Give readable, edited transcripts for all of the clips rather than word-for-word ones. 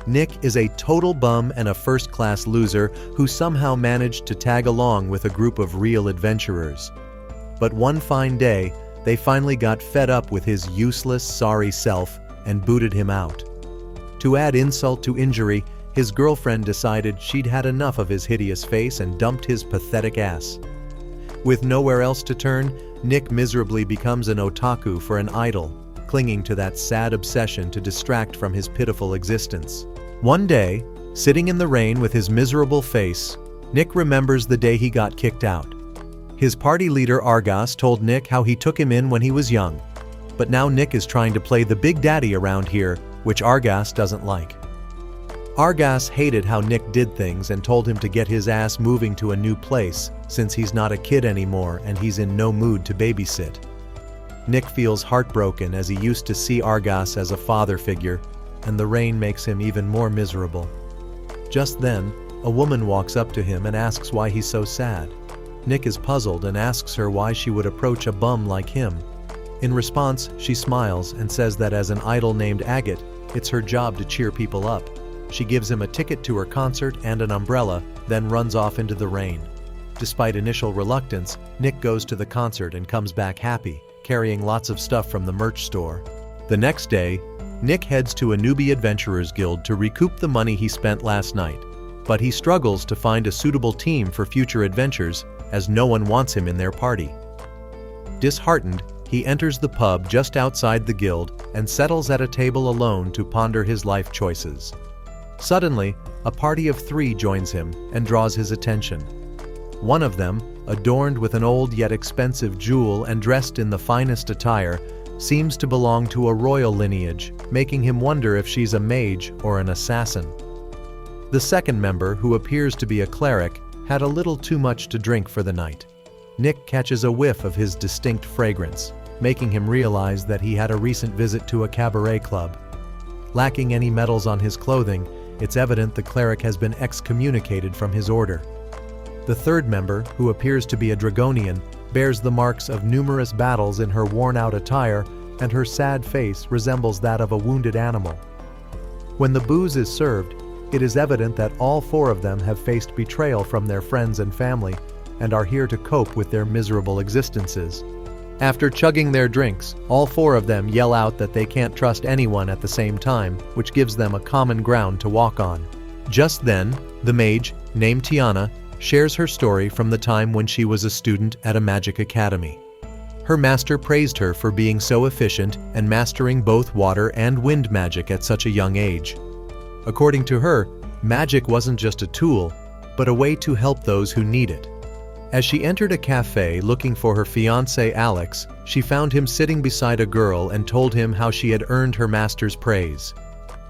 Nick is a total bum and a first-class loser who somehow managed to tag along with a group of real adventurers. But one fine day, they finally got fed up with his useless, sorry self and booted him out. To add insult to injury, his girlfriend decided she'd had enough of his hideous face and dumped his pathetic ass. With nowhere else to turn, Nick miserably becomes an otaku for an idol, clinging to that sad obsession to distract from his pitiful existence. One day, sitting in the rain with his miserable face, Nick remembers the day he got kicked out. His party leader Argas told Nick how he took him in when he was young, but now Nick is trying to play the big daddy around here, which Argas doesn't like. Argas hated how Nick did things and told him to get his ass moving to a new place since he's not a kid anymore and he's in no mood to babysit. Nick feels heartbroken as he used to see Argas as a father figure, and the rain makes him even more miserable. Just then, a woman walks up to him and asks why he's so sad. Nick is puzzled and asks her why she would approach a bum like him. In response, she smiles and says that as an idol named Agate, it's her job to cheer people up. She gives him a ticket to her concert and an umbrella, then runs off into the rain. Despite initial reluctance, Nick goes to the concert and comes back happy, carrying lots of stuff from the merch store. The next day, Nick heads to a newbie adventurers guild to recoup the money he spent last night, but he struggles to find a suitable team for future adventures as no one wants him in their party. Disheartened, he enters the pub just outside the guild and settles at a table alone to ponder his life choices. Suddenly, a party of 3 joins him and draws his attention. One of them, adorned with an old yet expensive jewel and dressed in the finest attire, seems to belong to a royal lineage, making him wonder if she's a mage or an assassin. The second member, who appears to be a cleric, had a little too much to drink for the night. Nick catches a whiff of his distinct fragrance, making him realize that he had a recent visit to a cabaret club. Lacking any medals on his clothing, it's evident the cleric has been excommunicated from his order. The third member, who appears to be a Dragonian, bears the marks of numerous battles in her worn-out attire, and her sad face resembles that of a wounded animal. When the booze is served, it is evident that all 4 of them have faced betrayal from their friends and family, and are here to cope with their miserable existences. After chugging their drinks, all 4 of them yell out that they can't trust anyone at the same time, which gives them a common ground to walk on. Just then, the mage, named Tiana, shares her story from the time when she was a student at a magic academy. Her master praised her for being so efficient and mastering both water and wind magic at such a young age. According to her, magic wasn't just a tool, but a way to help those who need it. As she entered a cafe looking for her fiancé Alex, she found him sitting beside a girl and told him how she had earned her master's praise.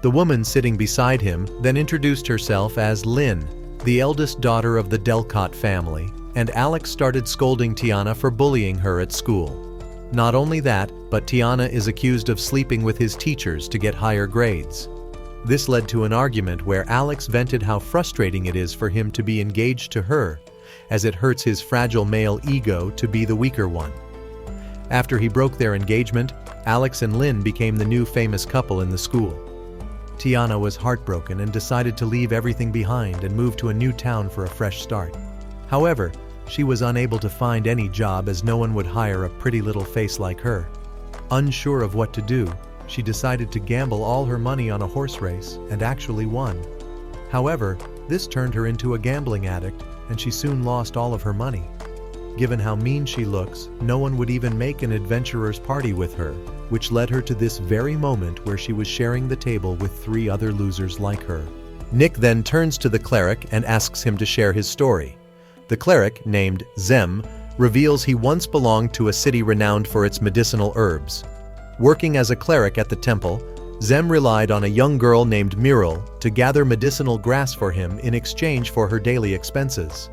The woman sitting beside him then introduced herself as Lynn, the eldest daughter of the Delcott family, and Alex started scolding Tiana for bullying her at school. Not only that, but Tiana is accused of sleeping with his teachers to get higher grades. This led to an argument where Alex vented how frustrating it is for him to be engaged to her, as it hurts his fragile male ego to be the weaker one. After he broke their engagement, Alex and Lynn became the new famous couple in the school. Tiana was heartbroken and decided to leave everything behind and move to a new town for a fresh start. However, she was unable to find any job as no one would hire a pretty little face like her. Unsure of what to do, she decided to gamble all her money on a horse race and actually won. However, this turned her into a gambling addict, and she soon lost all of her money. Given how mean she looks, no one would even make an adventurer's party with her, which led her to this very moment where she was sharing the table with 3 other losers like her. Nick then turns to the cleric and asks him to share his story. The cleric, named Zem, reveals he once belonged to a city renowned for its medicinal herbs. Working as a cleric at the temple, Zem relied on a young girl named Muriel to gather medicinal grass for him in exchange for her daily expenses.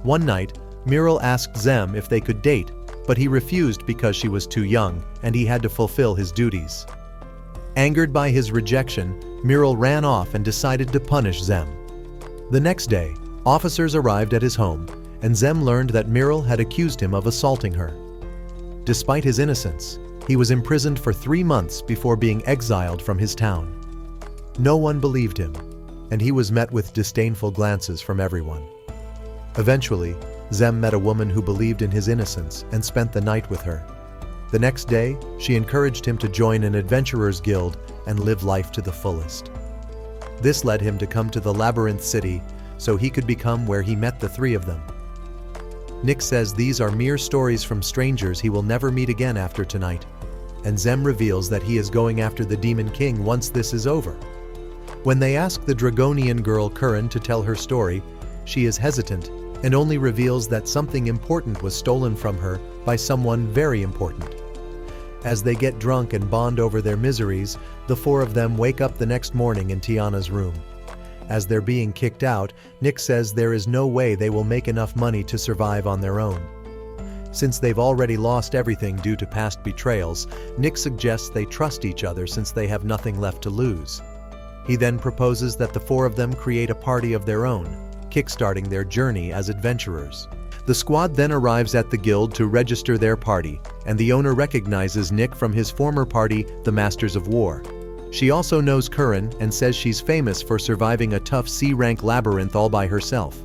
One night, Muriel asked Zem if they could date, but he refused because she was too young and he had to fulfill his duties. Angered by his rejection, Muriel ran off and decided to punish Zem. The next day, officers arrived at his home, and Zem learned that Muriel had accused him of assaulting her. Despite his innocence, he was imprisoned for 3 months before being exiled from his town. No one believed him, and he was met with disdainful glances from everyone. Eventually, Zem met a woman who believed in his innocence and spent the night with her. The next day, she encouraged him to join an adventurers' guild and live life to the fullest. This led him to come to the Labyrinth City so he could become where he met the three of them. Nick says these are mere stories from strangers he will never meet again after tonight, and Zem reveals that he is going after the Demon King once this is over. When they ask the Dragonian girl Curran to tell her story, she is hesitant and only reveals that something important was stolen from her by someone very important. As they get drunk and bond over their miseries, the four of them wake up the next morning in Tiana's room. As they're being kicked out, Nick says there is no way they will make enough money to survive on their own. Since they've already lost everything due to past betrayals, Nick suggests they trust each other since they have nothing left to lose. He then proposes that the four of them create a party of their own, kickstarting their journey as adventurers. The squad then arrives at the guild to register their party, and the owner recognizes Nick from his former party, the Masters of War. She also knows Curran and says she's famous for surviving a tough C-rank labyrinth all by herself.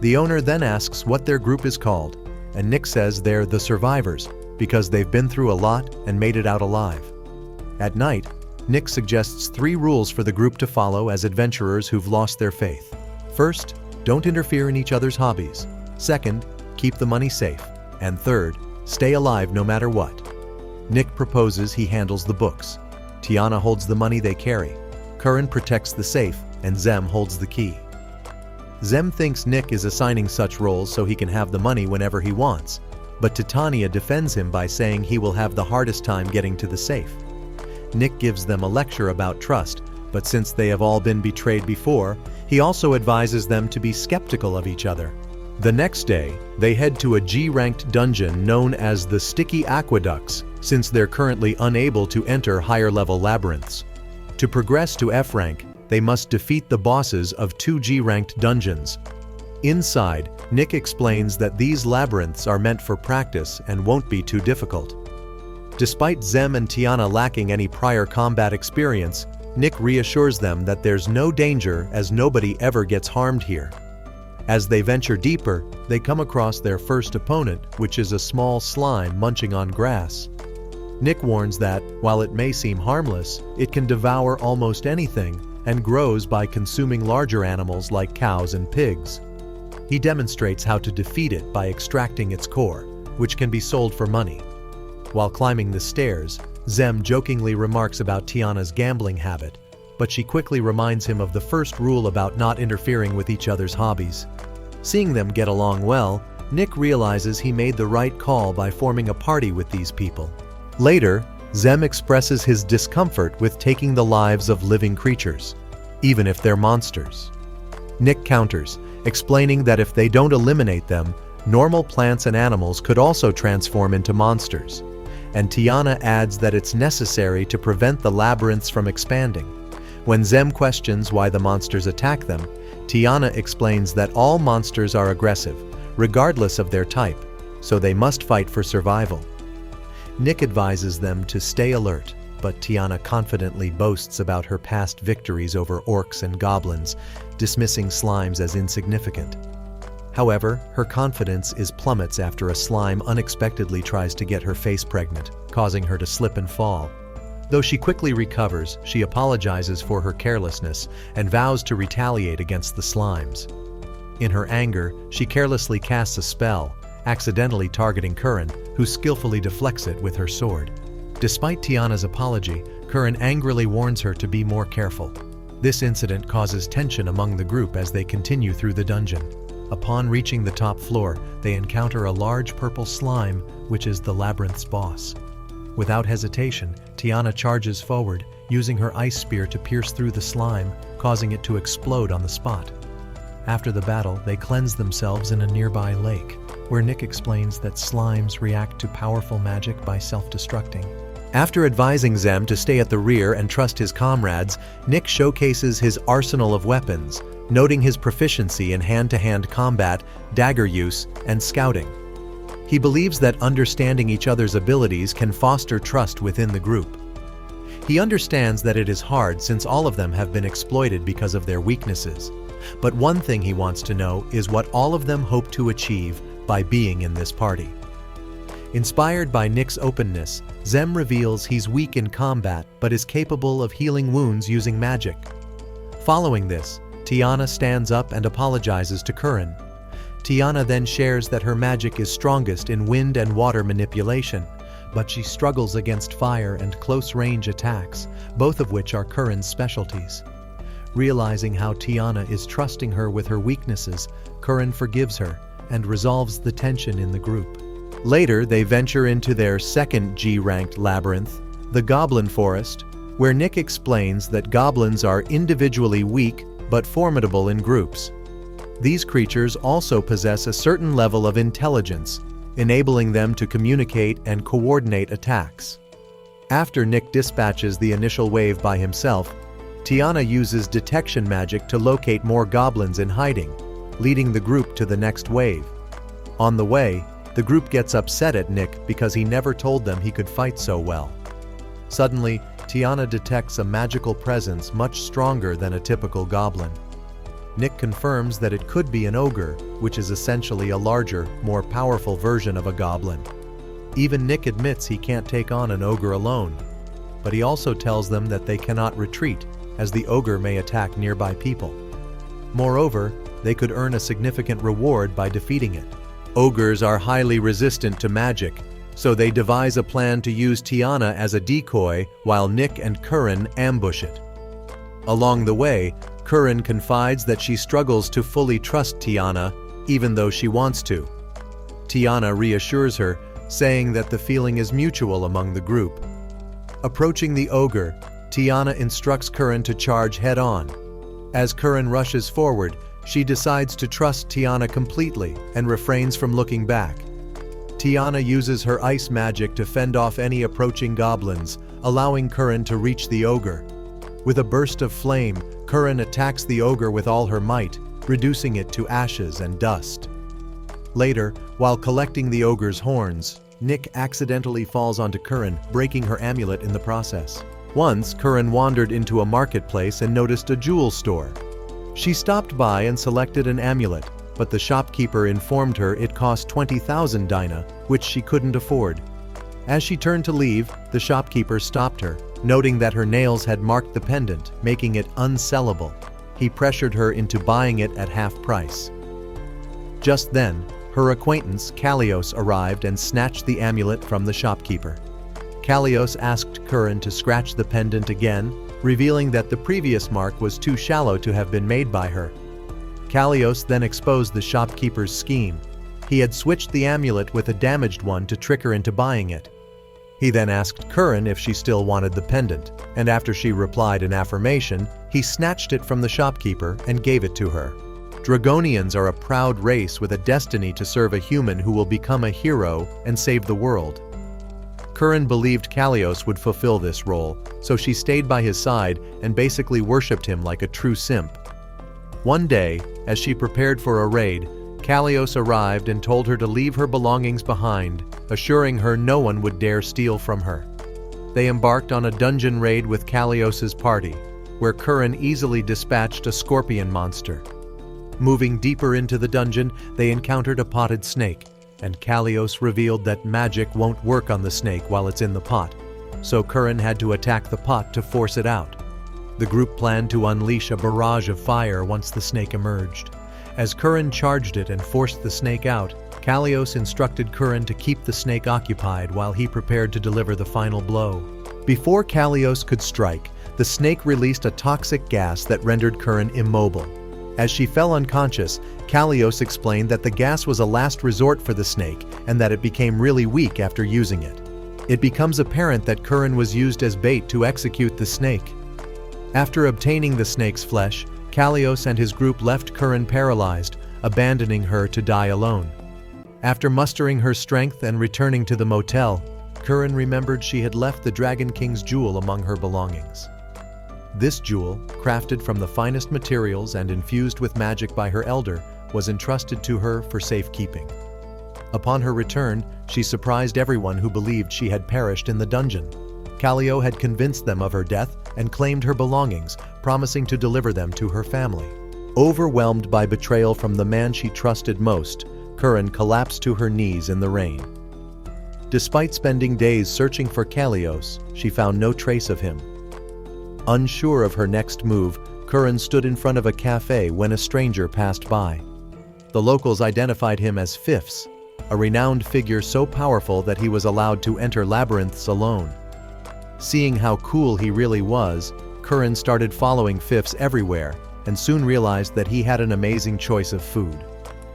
The owner then asks what their group is called, and Nick says they're the Survivors because they've been through a lot and made it out alive. At night, Nick suggests 3 rules for the group to follow as adventurers who've lost their faith. First, don't interfere in each other's hobbies. Second, keep the money safe. And third, stay alive no matter what. Nick proposes he handles the books. Tiana holds the money they carry. Curran protects the safe, and Zem holds the key. Zem thinks Nick is assigning such roles so he can have the money whenever he wants, but Titania defends him by saying he will have the hardest time getting to the safe. Nick gives them a lecture about trust, but since they have all been betrayed before, he also advises them to be skeptical of each other. The next day, they head to a G-ranked dungeon known as the Sticky Aqueducts, since they're currently unable to enter higher-level labyrinths. To progress to F rank, they must defeat the bosses of 2 G-ranked dungeons. Inside, Nick explains that these labyrinths are meant for practice and won't be too difficult. Despite Zem and Tiana lacking any prior combat experience, Nick reassures them that there's no danger as nobody ever gets harmed here. As they venture deeper, they come across their first opponent, which is a small slime munching on grass. Nick warns that, while it may seem harmless, it can devour almost anything and grows by consuming larger animals like cows and pigs. He demonstrates how to defeat it by extracting its core, which can be sold for money. While climbing the stairs, Zem jokingly remarks about Tiana's gambling habit, but she quickly reminds him of the first rule about not interfering with each other's hobbies. Seeing them get along well, Nick realizes he made the right call by forming a party with these people. Later, Zem expresses his discomfort with taking the lives of living creatures, even if they're monsters. Nick counters, explaining that if they don't eliminate them, normal plants and animals could also transform into monsters. And Tiana adds that it's necessary to prevent the labyrinths from expanding. When Zem questions why the monsters attack them, Tiana explains that all monsters are aggressive, regardless of their type, so they must fight for survival. Nick advises them to stay alert, but Tiana confidently boasts about her past victories over orcs and goblins, dismissing slimes as insignificant. However, her confidence plummets after a slime unexpectedly tries to get her face pregnant, causing her to slip and fall. Though she quickly recovers, she apologizes for her carelessness and vows to retaliate against the slimes. In her anger, she carelessly casts a spell, accidentally targeting Curran, who skillfully deflects it with her sword. Despite Tiana's apology, Curran angrily warns her to be more careful. This incident causes tension among the group as they continue through the dungeon. Upon reaching the top floor, they encounter a large purple slime, which is the labyrinth's boss. Without hesitation, Tiana charges forward, using her ice spear to pierce through the slime, causing it to explode on the spot. After the battle, they cleanse themselves in a nearby lake, where Nick explains that slimes react to powerful magic by self-destructing. After advising Zem to stay at the rear and trust his comrades, Nick showcases his arsenal of weapons, noting his proficiency in hand-to-hand combat, dagger use, and scouting. He believes that understanding each other's abilities can foster trust within the group. He understands that it is hard since all of them have been exploited because of their weaknesses. But one thing he wants to know is what all of them hope to achieve by being in this party. Inspired by Nick's openness, Zem reveals he's weak in combat but is capable of healing wounds using magic. Following this, Tiana stands up and apologizes to Curran. Tiana then shares that her magic is strongest in wind and water manipulation, but she struggles against fire and close-range attacks, both of which are Curran's specialties. Realizing how Tiana is trusting her with her weaknesses, Curran forgives her and resolves the tension in the group. Later, they venture into their second G-ranked labyrinth, the Goblin Forest, where Nick explains that goblins are individually weak but formidable in groups. These creatures also possess a certain level of intelligence, enabling them to communicate and coordinate attacks. After Nick dispatches the initial wave by himself, Tiana uses detection magic to locate more goblins in hiding, leading the group to the next wave. On the way, the group gets upset at Nick because he never told them he could fight so well. Suddenly, Tiana detects a magical presence much stronger than a typical goblin. Nick confirms that it could be an ogre, which is essentially a larger, more powerful version of a goblin. Even Nick admits he can't take on an ogre alone, but he also tells them that they cannot retreat, as the ogre may attack nearby people. Moreover, they could earn a significant reward by defeating it. Ogres are highly resistant to magic, so they devise a plan to use Tiana as a decoy while Nick and Curran ambush it. Along the way, Curran confides that she struggles to fully trust Tiana, even though she wants to. Tiana reassures her, saying that the feeling is mutual among the group. Approaching the ogre, Tiana instructs Curran to charge head-on. As Curran rushes forward, she decides to trust Tiana completely and refrains from looking back. Tiana uses her ice magic to fend off any approaching goblins, allowing Curran to reach the ogre. With a burst of flame, Curran attacks the ogre with all her might, reducing it to ashes and dust. Later, while collecting the ogre's horns, Nick accidentally falls onto Curran, breaking her amulet in the process. Once, Curran wandered into a marketplace and noticed a jewel store. She stopped by and selected an amulet, but the shopkeeper informed her it cost 20,000 Dyna, which she couldn't afford. As she turned to leave, the shopkeeper stopped her, noting that her nails had marked the pendant, making it unsellable. He pressured her into buying it at half price. Just then, her acquaintance, Kallios, arrived and snatched the amulet from the shopkeeper. Kallios asked Curran to scratch the pendant again, revealing that the previous mark was too shallow to have been made by her. Kallios then exposed the shopkeeper's scheme. He had switched the amulet with a damaged one to trick her into buying it. He then asked Curran if she still wanted the pendant, and after she replied an affirmation, he snatched it from the shopkeeper and gave it to her. Dragonians are a proud race with a destiny to serve a human who will become a hero and save the world. Curran believed Kallios would fulfill this role, so she stayed by his side and basically worshipped him like a true simp. One day, as she prepared for a raid, Kallios arrived and told her to leave her belongings behind, assuring her no one would dare steal from her. They embarked on a dungeon raid with Kallios's party, where Curran easily dispatched a scorpion monster. Moving deeper into the dungeon, they encountered a potted snake, and Kallios revealed that magic won't work on the snake while it's in the pot, so Curran had to attack the pot to force it out. The group planned to unleash a barrage of fire once the snake emerged. As Curran charged it and forced the snake out, Kallios instructed Curran to keep the snake occupied while he prepared to deliver the final blow. Before Kallios could strike, the snake released a toxic gas that rendered Curran immobile. As she fell unconscious, Kallios explained that the gas was a last resort for the snake and that it became really weak after using it. It becomes apparent that Curran was used as bait to execute the snake. After obtaining the snake's flesh, Kallios and his group left Curran paralyzed, abandoning her to die alone. After mustering her strength and returning to the motel, Curran remembered she had left the Dragon King's jewel among her belongings. This jewel, crafted from the finest materials and infused with magic by her elder, was entrusted to her for safekeeping. Upon her return, she surprised everyone who believed she had perished in the dungeon. Callio had convinced them of her death and claimed her belongings, promising to deliver them to her family. Overwhelmed by betrayal from the man she trusted most, Curran collapsed to her knees in the rain. Despite spending days searching for Callios, she found no trace of him. Unsure of her next move, Curran stood in front of a cafe when a stranger passed by. The locals identified him as Fifths, a renowned figure so powerful that he was allowed to enter labyrinths alone. Seeing how cool he really was, Curran started following Fifths everywhere and soon realized that he had an amazing choice of food.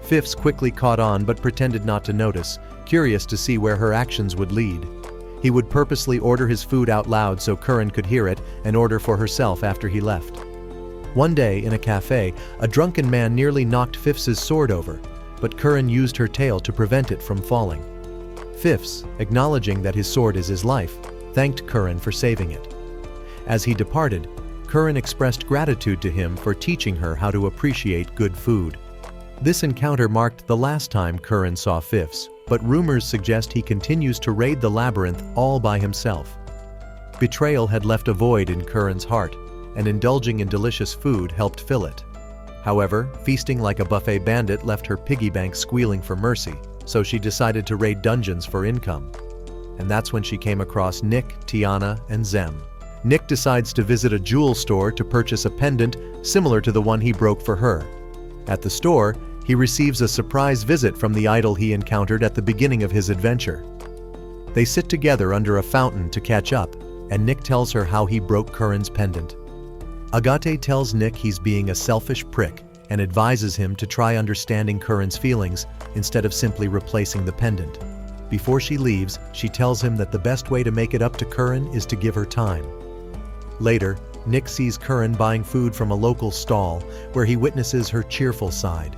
Fifths quickly caught on but pretended not to notice, curious to see where her actions would lead. He would purposely order his food out loud so Curran could hear it and order for herself after he left. One day, in a cafe, a drunken man nearly knocked Fifths' sword over, but Curran used her tail to prevent it from falling. Fifths, acknowledging that his sword is his life, thanked Curran for saving it. As he departed, Curran expressed gratitude to him for teaching her how to appreciate good food. This encounter marked the last time Curran saw Fifths, but rumors suggest he continues to raid the labyrinth all by himself. Betrayal had left a void in Curran's heart, and indulging in delicious food helped fill it. However, feasting like a buffet bandit left her piggy bank squealing for mercy, so she decided to raid dungeons for income. And that's when she came across Nick, Tiana, and Zem. Nick decides to visit a jewel store to purchase a pendant similar to the one he broke for her. At the store, he receives a surprise visit from the idol he encountered at the beginning of his adventure. They sit together under a fountain to catch up, and Nick tells her how he broke Curran's pendant. Agate tells Nick he's being a selfish prick and advises him to try understanding Curran's feelings instead of simply replacing the pendant. Before she leaves, she tells him that the best way to make it up to Curran is to give her time. Later, Nick sees Curran buying food from a local stall, where he witnesses her cheerful side.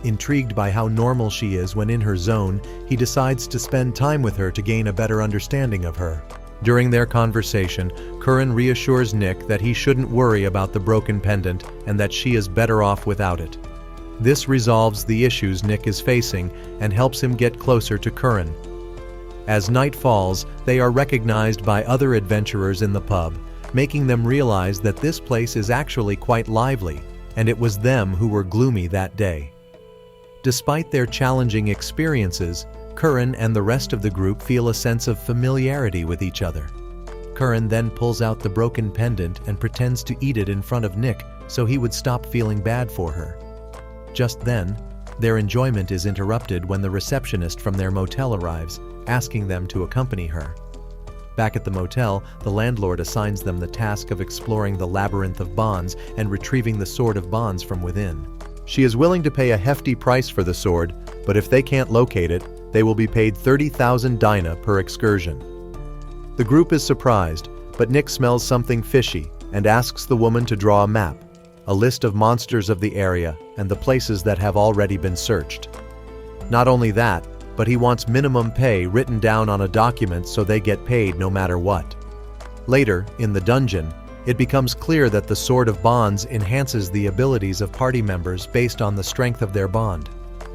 Intrigued by how normal she is when in her zone, he decides to spend time with her to gain a better understanding of her. During their conversation, Curran reassures Nick that he shouldn't worry about the broken pendant and that she is better off without it. This resolves the issues Nick is facing and helps him get closer to Curran. As night falls, they are recognized by other adventurers in the pub, making them realize that this place is actually quite lively, and it was them who were gloomy that day. Despite their challenging experiences, Curran and the rest of the group feel a sense of familiarity with each other. Curran then pulls out the broken pendant and pretends to eat it in front of Nick so he would stop feeling bad for her. Just then, their enjoyment is interrupted when the receptionist from their motel arrives, asking them to accompany her. Back at the motel, the landlord assigns them the task of exploring the labyrinth of bonds and retrieving the Sword of Bonds from within. She is willing to pay a hefty price for the sword, but if they can't locate it, they will be paid 30,000 Dyna per excursion. The group is surprised, but Nick smells something fishy and asks the woman to draw a map, a list of monsters of the area and the places that have already been searched. Not only that, but he wants minimum pay written down on a document so they get paid no matter what. Later, in the dungeon, it becomes clear that the Sword of Bonds enhances the abilities of party members based on the strength of their bond.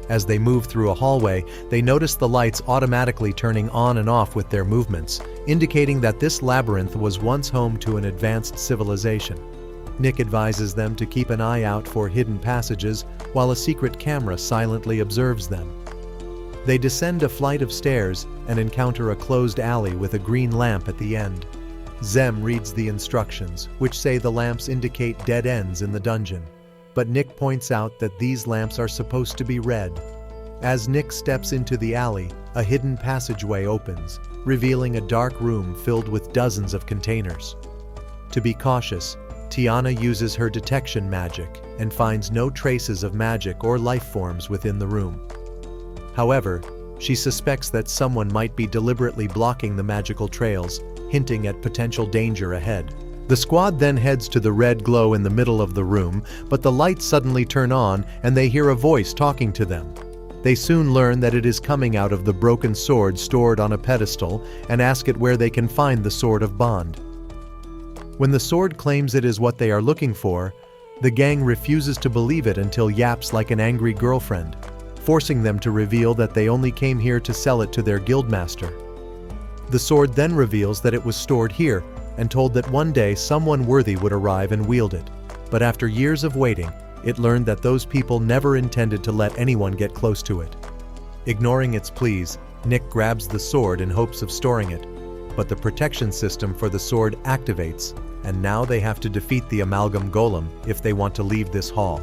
As they move through a hallway, they notice the lights automatically turning on and off with their movements, indicating that this labyrinth was once home to an advanced civilization. Nick advises them to keep an eye out for hidden passages while a secret camera silently observes them. They descend a flight of stairs and encounter a closed alley with a green lamp at the end. Zem reads the instructions, which say the lamps indicate dead ends in the dungeon, but Nick points out that these lamps are supposed to be red. As Nick steps into the alley, a hidden passageway opens, revealing a dark room filled with dozens of containers. To be cautious, Tiana uses her detection magic and finds no traces of magic or life forms within the room. However, she suspects that someone might be deliberately blocking the magical trails, hinting at potential danger ahead. The squad then heads to the red glow in the middle of the room, but the lights suddenly turn on and they hear a voice talking to them. They soon learn that it is coming out of the broken sword stored on a pedestal and ask it where they can find the Sword of Bond. When the sword claims it is what they are looking for, the gang refuses to believe it until yaps like an angry girlfriend, forcing them to reveal that they only came here to sell it to their guildmaster. The sword then reveals that it was stored here and told that one day someone worthy would arrive and wield it. But after years of waiting, it learned that those people never intended to let anyone get close to it. Ignoring its pleas, Nick grabs the sword in hopes of storing it, but the protection system for the sword activates, and now they have to defeat the amalgam golem if they want to leave this hall.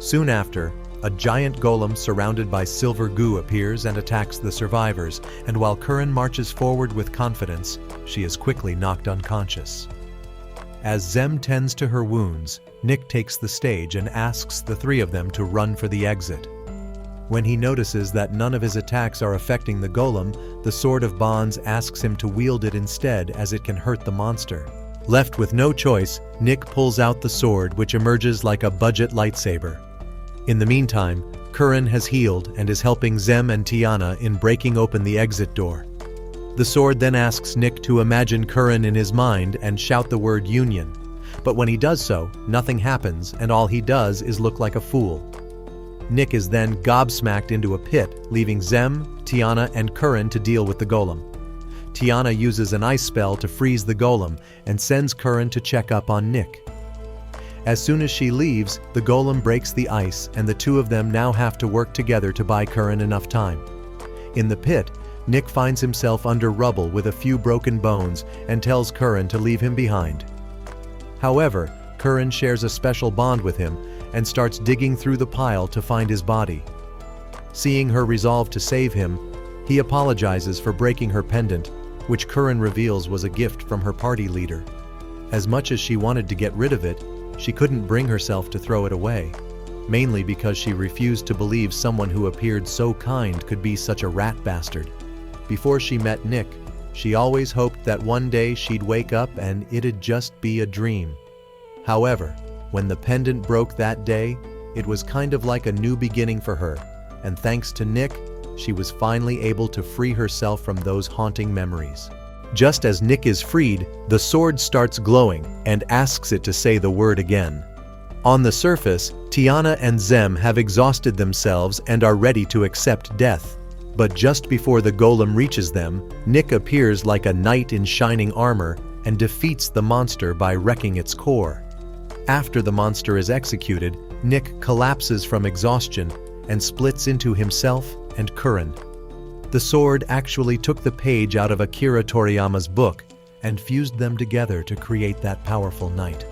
Soon after, a giant golem surrounded by silver goo appears and attacks the survivors, and while Curran marches forward with confidence, she is quickly knocked unconscious. As Zem tends to her wounds, Nick takes the stage and asks the three of them to run for the exit. When he notices that none of his attacks are affecting the golem, the Sword of Bonds asks him to wield it instead as it can hurt the monster. Left with no choice, Nick pulls out the sword, which emerges like a budget lightsaber. In the meantime, Curran has healed and is helping Zem and Tiana in breaking open the exit door. The sword then asks Nick to imagine Curran in his mind and shout the word Union. But when he does so, nothing happens and all he does is look like a fool. Nick is then gobsmacked into a pit, leaving Zem, Tiana, and Curran to deal with the golem. Tiana uses an ice spell to freeze the golem and sends Curran to check up on Nick. As soon as she leaves, the golem breaks the ice and the two of them now have to work together to buy Curran enough time. In the pit, Nick finds himself under rubble with a few broken bones and tells Curran to leave him behind. However, Curran shares a special bond with him and starts digging through the pile to find his body. Seeing her resolve to save him, he apologizes for breaking her pendant, which Curran reveals was a gift from her party leader. As much as she wanted to get rid of it, she couldn't bring herself to throw it away, mainly because she refused to believe someone who appeared so kind could be such a rat bastard. Before she met Nick, she always hoped that one day she'd wake up and it'd just be a dream. However, when the pendant broke that day, it was kind of like a new beginning for her, and thanks to Nick, she was finally able to free herself from those haunting memories. Just as Nick is freed, the sword starts glowing and asks it to say the word again. On the surface, Tiana and Zem have exhausted themselves and are ready to accept death. But just before the golem reaches them, Nick appears like a knight in shining armor and defeats the monster by wrecking its core. After the monster is executed, Nick collapses from exhaustion and splits into himself and Curran. The sword actually took the page out of Akira Toriyama's book and fused them together to create that powerful knight.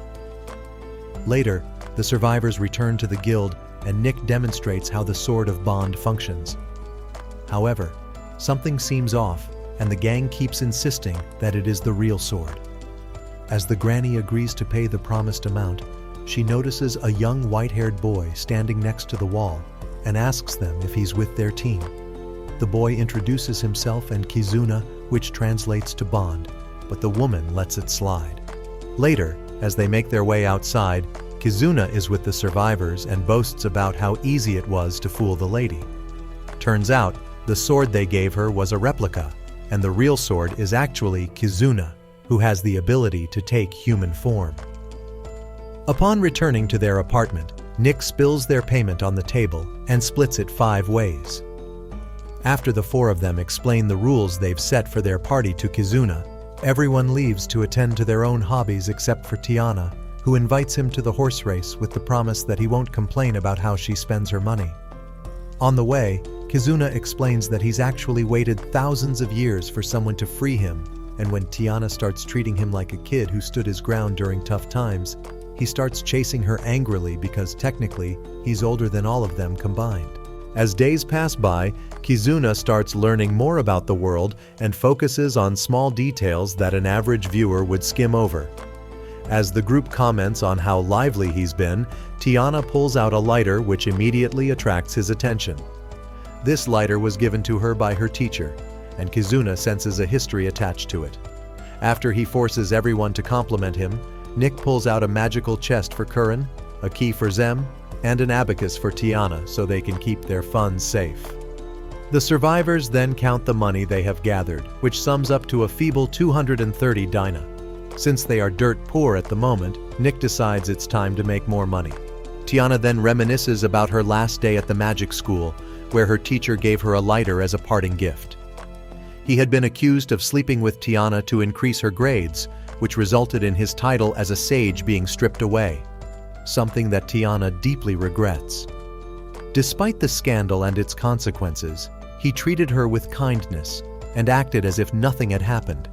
Later, the survivors return to the guild and Nick demonstrates how the Sword of Bond functions. However, something seems off and the gang keeps insisting that it is the real sword. As the granny agrees to pay the promised amount, she notices a young white-haired boy standing next to the wall and asks them if he's with their team. The boy introduces himself and Kizuna, which translates to Bond, but the woman lets it slide. Later, as they make their way outside, Kizuna is with the survivors and boasts about how easy it was to fool the lady. Turns out, the sword they gave her was a replica, and the real sword is actually Kizuna, who has the ability to take human form. Upon returning to their apartment, Nick spills their payment on the table and splits it 5 ways. After the 4 of them explain the rules they've set for their party to Kizuna, everyone leaves to attend to their own hobbies except for Tiana, who invites him to the horse race with the promise that he won't complain about how she spends her money. On the way, Kizuna explains that he's actually waited thousands of years for someone to free him, and when Tiana starts treating him like a kid who stood his ground during tough times, he starts chasing her angrily because technically, he's older than all of them combined. As days pass by, Kizuna starts learning more about the world and focuses on small details that an average viewer would skim over. As the group comments on how lively he's been, Tiana pulls out a lighter which immediately attracts his attention. This lighter was given to her by her teacher, and Kizuna senses a history attached to it. After he forces everyone to compliment him, Nick pulls out a magical chest for Curran, a key for Zem, and an abacus for Tiana so they can keep their funds safe. The survivors then count the money they have gathered, which sums up to a feeble 230 dina. Since they are dirt poor at the moment, Nick decides it's time to make more money. Tiana then reminisces about her last day at the magic school, where her teacher gave her a lighter as a parting gift. He had been accused of sleeping with Tiana to increase her grades, which resulted in his title as a sage being stripped away, something that Tiana deeply regrets. Despite the scandal and its consequences, he treated her with kindness and acted as if nothing had happened,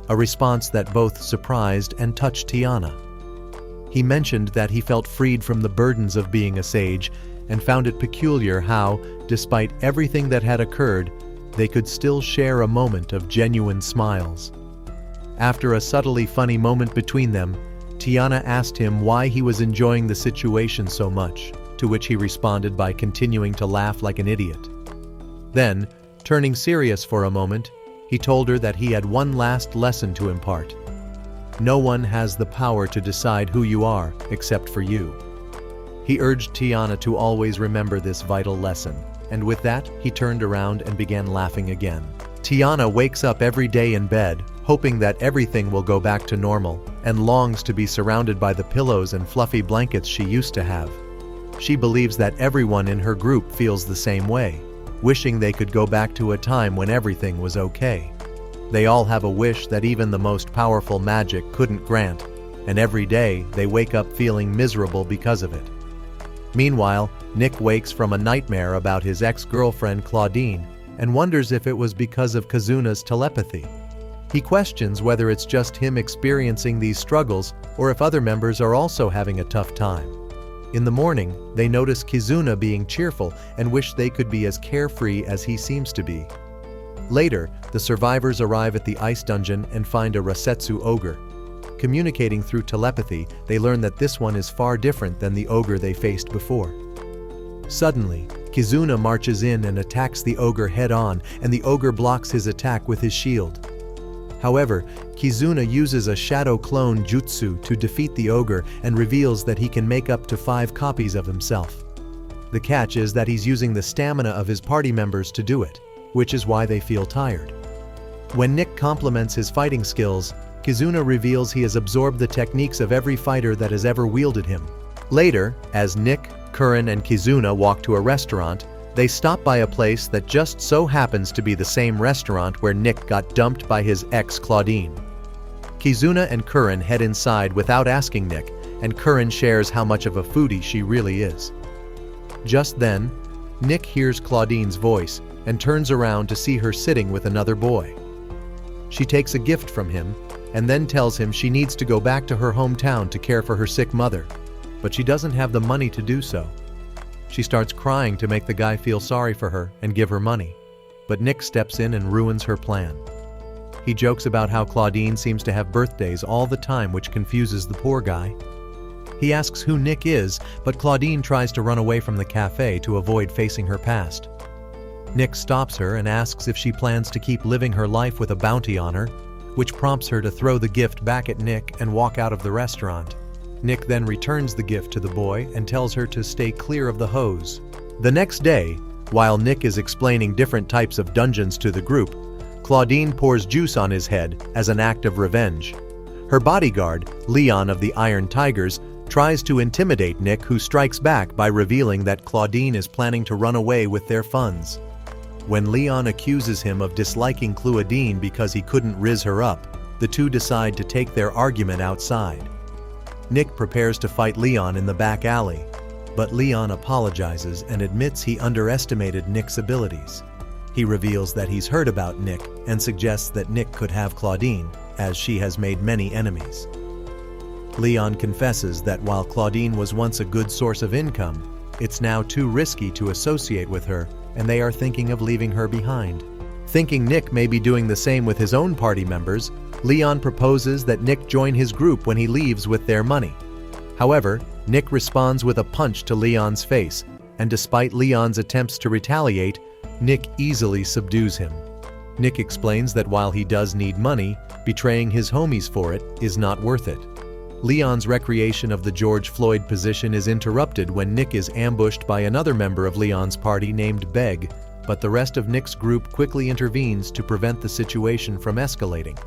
a response that both surprised and touched Tiana. He mentioned that he felt freed from the burdens of being a sage and found it peculiar how, despite everything that had occurred, they could still share a moment of genuine smiles. After a subtly funny moment between them, Tiana asked him why he was enjoying the situation so much, to which he responded by continuing to laugh like an idiot. Then, turning serious for a moment, he told her that he had one last lesson to impart. No one has the power to decide who you are except for you. He urged Tiana to always remember this vital lesson, and with that, he turned around and began laughing again. Tiana wakes up every day in bed, hoping that everything will go back to normal, and longs to be surrounded by the pillows and fluffy blankets she used to have. She believes that everyone in her group feels the same way, wishing they could go back to a time when everything was okay. They all have a wish that even the most powerful magic couldn't grant, and every day they wake up feeling miserable because of it. Meanwhile, Nick wakes from a nightmare about his ex-girlfriend Claudine and wonders if it was because of Kizuna's telepathy. He questions whether it's just him experiencing these struggles or if other members are also having a tough time. In the morning, they notice Kizuna being cheerful and wish they could be as carefree as he seems to be. Later, the survivors arrive at the ice dungeon and find a Rasetsu ogre. Communicating through telepathy, they learn that this one is far different than the ogre they faced before. Suddenly, Kizuna marches in and attacks the ogre head-on, and the ogre blocks his attack with his shield. However, Kizuna uses a shadow clone jutsu to defeat the ogre and reveals that he can make up to 5 copies of himself. The catch is that he's using the stamina of his party members to do it, which is why they feel tired. When Nick compliments his fighting skills, Kizuna reveals he has absorbed the techniques of every fighter that has ever wielded him. Later, as Nick, Curran, and Kizuna walk to a restaurant, they stop by a place that just so happens to be the same restaurant where Nick got dumped by his ex Claudine. Kizuna and Curran head inside without asking Nick, and Curran shares how much of a foodie she really is. Just then, Nick hears Claudine's voice and turns around to see her sitting with another boy. She takes a gift from him and then tells him she needs to go back to her hometown to care for her sick mother, but she doesn't have the money to do so. She starts crying to make the guy feel sorry for her and give her money, but Nick steps in and ruins her plan. He jokes about how Claudine seems to have birthdays all the time, which confuses the poor guy. He asks who Nick is, but Claudine tries to run away from the cafe to avoid facing her past. Nick stops her and asks if she plans to keep living her life with a bounty on her, which prompts her to throw the gift back at Nick and walk out of the restaurant. Nick then returns the gift to the boy and tells her to stay clear of the hose. The next day, while Nick is explaining different types of dungeons to the group, Claudine pours juice on his head as an act of revenge. Her bodyguard, Leon of the Iron Tigers, tries to intimidate Nick, who strikes back by revealing that Claudine is planning to run away with their funds. When Leon accuses him of disliking Claudine because he couldn't rizz her up, the two decide to take their argument outside. Nick prepares to fight Leon in the back alley, but Leon apologizes and admits he underestimated Nick's abilities. He reveals that he's heard about Nick and suggests that Nick could have Claudine, as she has made many enemies. Leon confesses that while Claudine was once a good source of income, it's now too risky to associate with her, and they are thinking of leaving her behind. Thinking Nick may be doing the same with his own party members, Leon proposes that Nick join his group when he leaves with their money. However, Nick responds with a punch to Leon's face, and despite Leon's attempts to retaliate, Nick easily subdues him. Nick explains that while he does need money, betraying his homies for it is not worth it. Leon's recreation of the George Floyd position is interrupted when Nick is ambushed by another member of Leon's party named Beg, but the rest of Nick's group quickly intervenes to prevent the situation from escalating.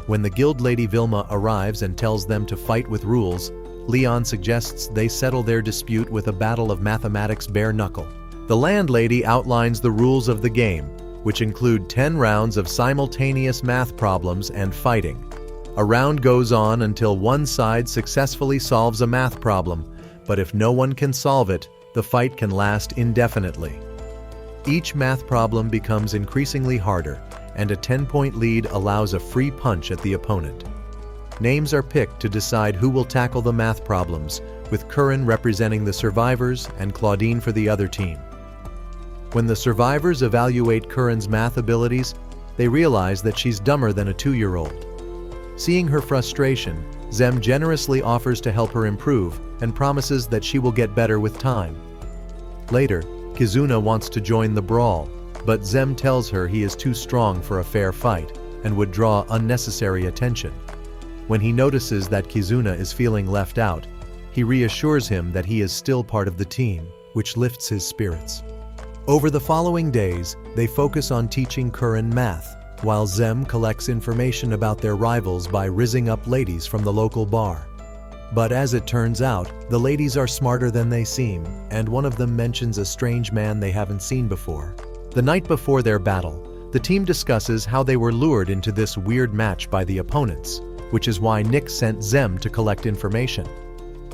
When the guild lady Vilma arrives and tells them to fight with rules, Leon suggests they settle their dispute with a battle of mathematics bare knuckle. The landlady outlines the rules of the game, which include 10 rounds of simultaneous math problems and fighting. A round goes on until one side successfully solves a math problem, but if no one can solve it, the fight can last indefinitely. Each math problem becomes increasingly harder, and a 10-point lead allows a free punch at the opponent. Names are picked to decide who will tackle the math problems, with Curran representing the survivors and Claudine for the other team. When the survivors evaluate Curran's math abilities, they realize that she's dumber than a 2-year-old. Seeing her frustration, Zem generously offers to help her improve and promises that she will get better with time. Later, Kizuna wants to join the brawl, but Zem tells her he is too strong for a fair fight and would draw unnecessary attention. When he notices that Kizuna is feeling left out, he reassures him that he is still part of the team, which lifts his spirits. Over the following days, they focus on teaching Curran math, while Zem collects information about their rivals by rizzing up ladies from the local bar. But as it turns out, the ladies are smarter than they seem, and one of them mentions a strange man they haven't seen before. The night before their battle, the team discusses how they were lured into this weird match by the opponents, which is why Nick sent Zem to collect information.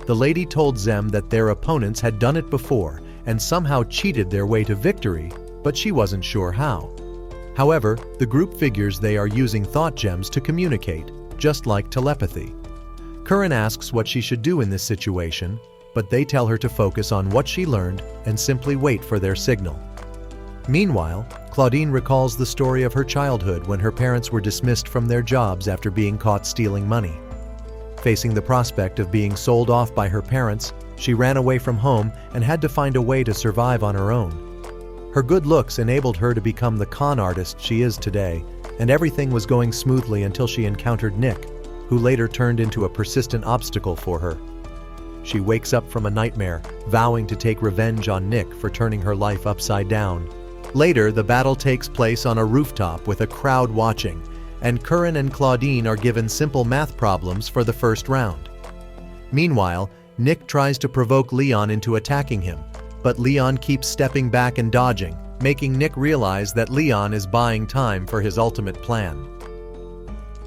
The lady told Zem that their opponents had done it before and somehow cheated their way to victory, but she wasn't sure how. However, the group figures they are using thought gems to communicate, just like telepathy. Curran asks what she should do in this situation, but they tell her to focus on what she learned and simply wait for their signal. Meanwhile, Claudine recalls the story of her childhood when her parents were dismissed from their jobs after being caught stealing money. Facing the prospect of being sold off by her parents, she ran away from home and had to find a way to survive on her own. Her good looks enabled her to become the con artist she is today, and everything was going smoothly until she encountered Nick, who later turned into a persistent obstacle for her. She wakes up from a nightmare, vowing to take revenge on Nick for turning her life upside down. Later, the battle takes place on a rooftop with a crowd watching, and Curran and Claudine are given simple math problems for the first round. Meanwhile, Nick tries to provoke Leon into attacking him, but Leon keeps stepping back and dodging, making Nick realize that Leon is buying time for his ultimate plan.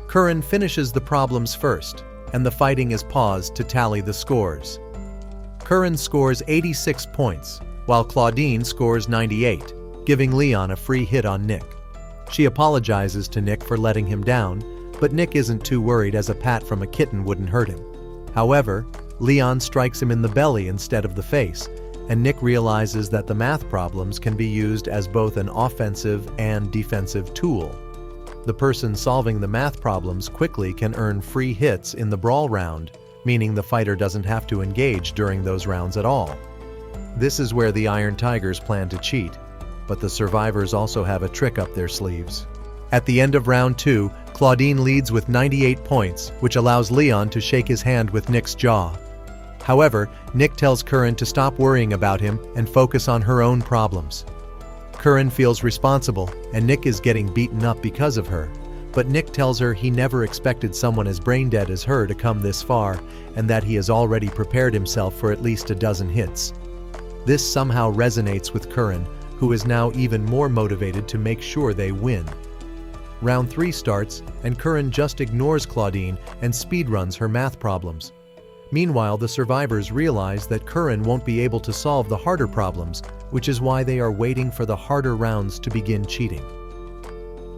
Curran finishes the problems first, and the fighting is paused to tally the scores. Curran scores 86 points, while Claudine scores 98, giving Leon a free hit on Nick. She apologizes to Nick for letting him down, but Nick isn't too worried as a pat from a kitten wouldn't hurt him. However, Leon strikes him in the belly instead of the face, and Nick realizes that the math problems can be used as both an offensive and defensive tool. The person solving the math problems quickly can earn free hits in the brawl round, meaning the fighter doesn't have to engage during those rounds at all. This is where the Iron Tigers plan to cheat, but the survivors also have a trick up their sleeves. At the end of round 2, Claudine leads with 98 points, which allows Leon to shake his hand with Nick's jaw. However, Nick tells Curran to stop worrying about him and focus on her own problems. Curran feels responsible, and Nick is getting beaten up because of her, but Nick tells her he never expected someone as brain-dead as her to come this far, and that he has already prepared himself for at least a dozen hits. This somehow resonates with Curran, who is now even more motivated to make sure they win. Round 3 starts, and Curran just ignores Claudine and speedruns her math problems. Meanwhile, the survivors realize that Curran won't be able to solve the harder problems, which is why they are waiting for the harder rounds to begin cheating.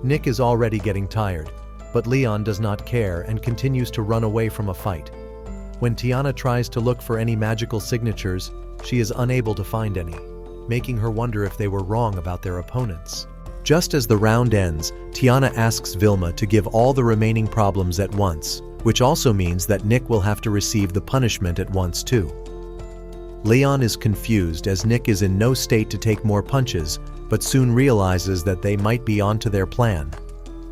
Nick is already getting tired, but Leon does not care and continues to run away from a fight. When Tiana tries to look for any magical signatures, she is unable to find any, making her wonder if they were wrong about their opponents. Just as the round ends, Tiana asks Vilma to give all the remaining problems at once, which also means that Nick will have to receive the punishment at once too. Leon is confused as Nick is in no state to take more punches, but soon realizes that they might be onto their plan.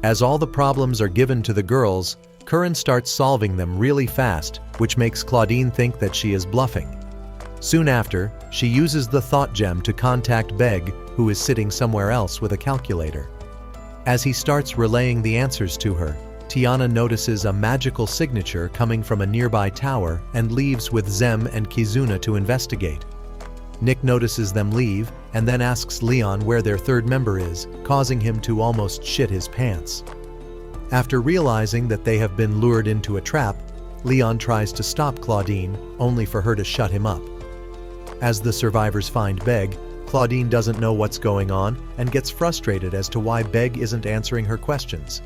As all the problems are given to the girls, Curran starts solving them really fast, which makes Claudine think that she is bluffing. Soon after, she uses the thought gem to contact Beg, who is sitting somewhere else with a calculator. As he starts relaying the answers to her, Tiana notices a magical signature coming from a nearby tower and leaves with Zem and Kizuna to investigate. Nick notices them leave and then asks Leon where their third member is, causing him to almost shit his pants. After realizing that they have been lured into a trap, Leon tries to stop Claudine, only for her to shut him up. As the survivors find Beg, Claudine doesn't know what's going on and gets frustrated as to why Beg isn't answering her questions.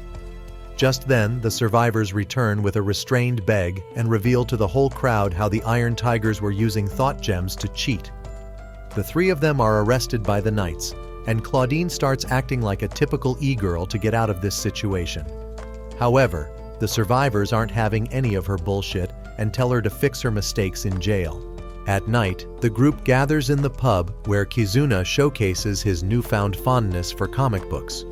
Just then, the survivors return with a restrained Beg and reveal to the whole crowd how the Iron Tigers were using thought gems to cheat. The three of them are arrested by the Knights, and Claudine starts acting like a typical e-girl to get out of this situation. However, the survivors aren't having any of her bullshit and tell her to fix her mistakes in jail. At night, the group gathers in the pub where Kizuna showcases his newfound fondness for comic books.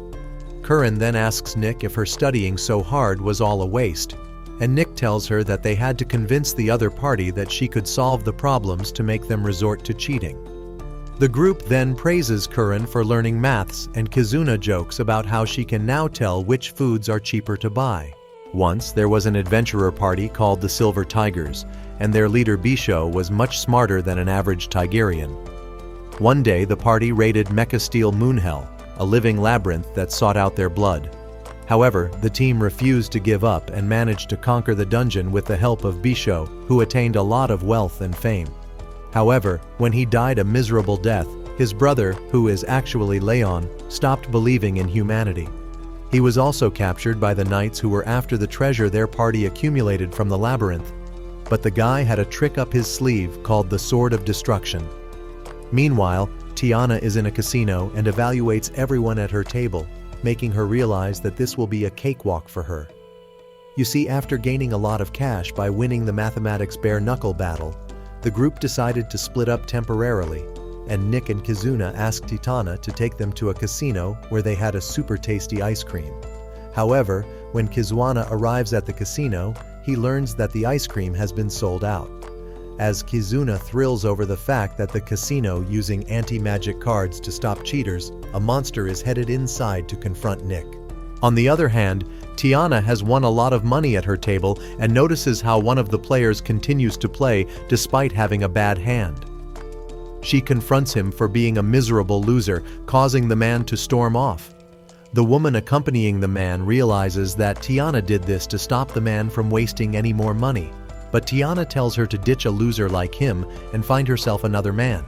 Curran then asks Nick if her studying so hard was all a waste, and Nick tells her that they had to convince the other party that she could solve the problems to make them resort to cheating. The group then praises Curran for learning maths, and Kizuna jokes about how she can now tell which foods are cheaper to buy. Once, there was an adventurer party called the Silver Tigers, and their leader Bisho was much smarter than an average Tigerian. One day, the party raided Mecha Steel Moonhell, a living labyrinth that sought out their blood. However, the team refused to give up and managed to conquer the dungeon with the help of Bisho, who attained a lot of wealth and fame. However, when he died a miserable death, his brother, who is actually Leon, stopped believing in humanity. He was also captured by the Knights who were after the treasure their party accumulated from the labyrinth. But the guy had a trick up his sleeve called the Sword of Destruction. Meanwhile, Tiana is in a casino and evaluates everyone at her table, making her realize that this will be a cakewalk for her. You see, after gaining a lot of cash by winning the mathematics bare-knuckle battle, the group decided to split up temporarily, and Nick and Kizuna asked Titana to take them to a casino where they had a super tasty ice cream. However, when Kizuna arrives at the casino, he learns that the ice cream has been sold out. As Kizuna thrills over the fact that the casino using anti-magic cards to stop cheaters, a monster is headed inside to confront Nick. On the other hand, Tiana has won a lot of money at her table and notices how one of the players continues to play despite having a bad hand. She confronts him for being a miserable loser, causing the man to storm off. The woman accompanying the man realizes that Tiana did this to stop the man from wasting any more money, but Tiana tells her to ditch a loser like him and find herself another man.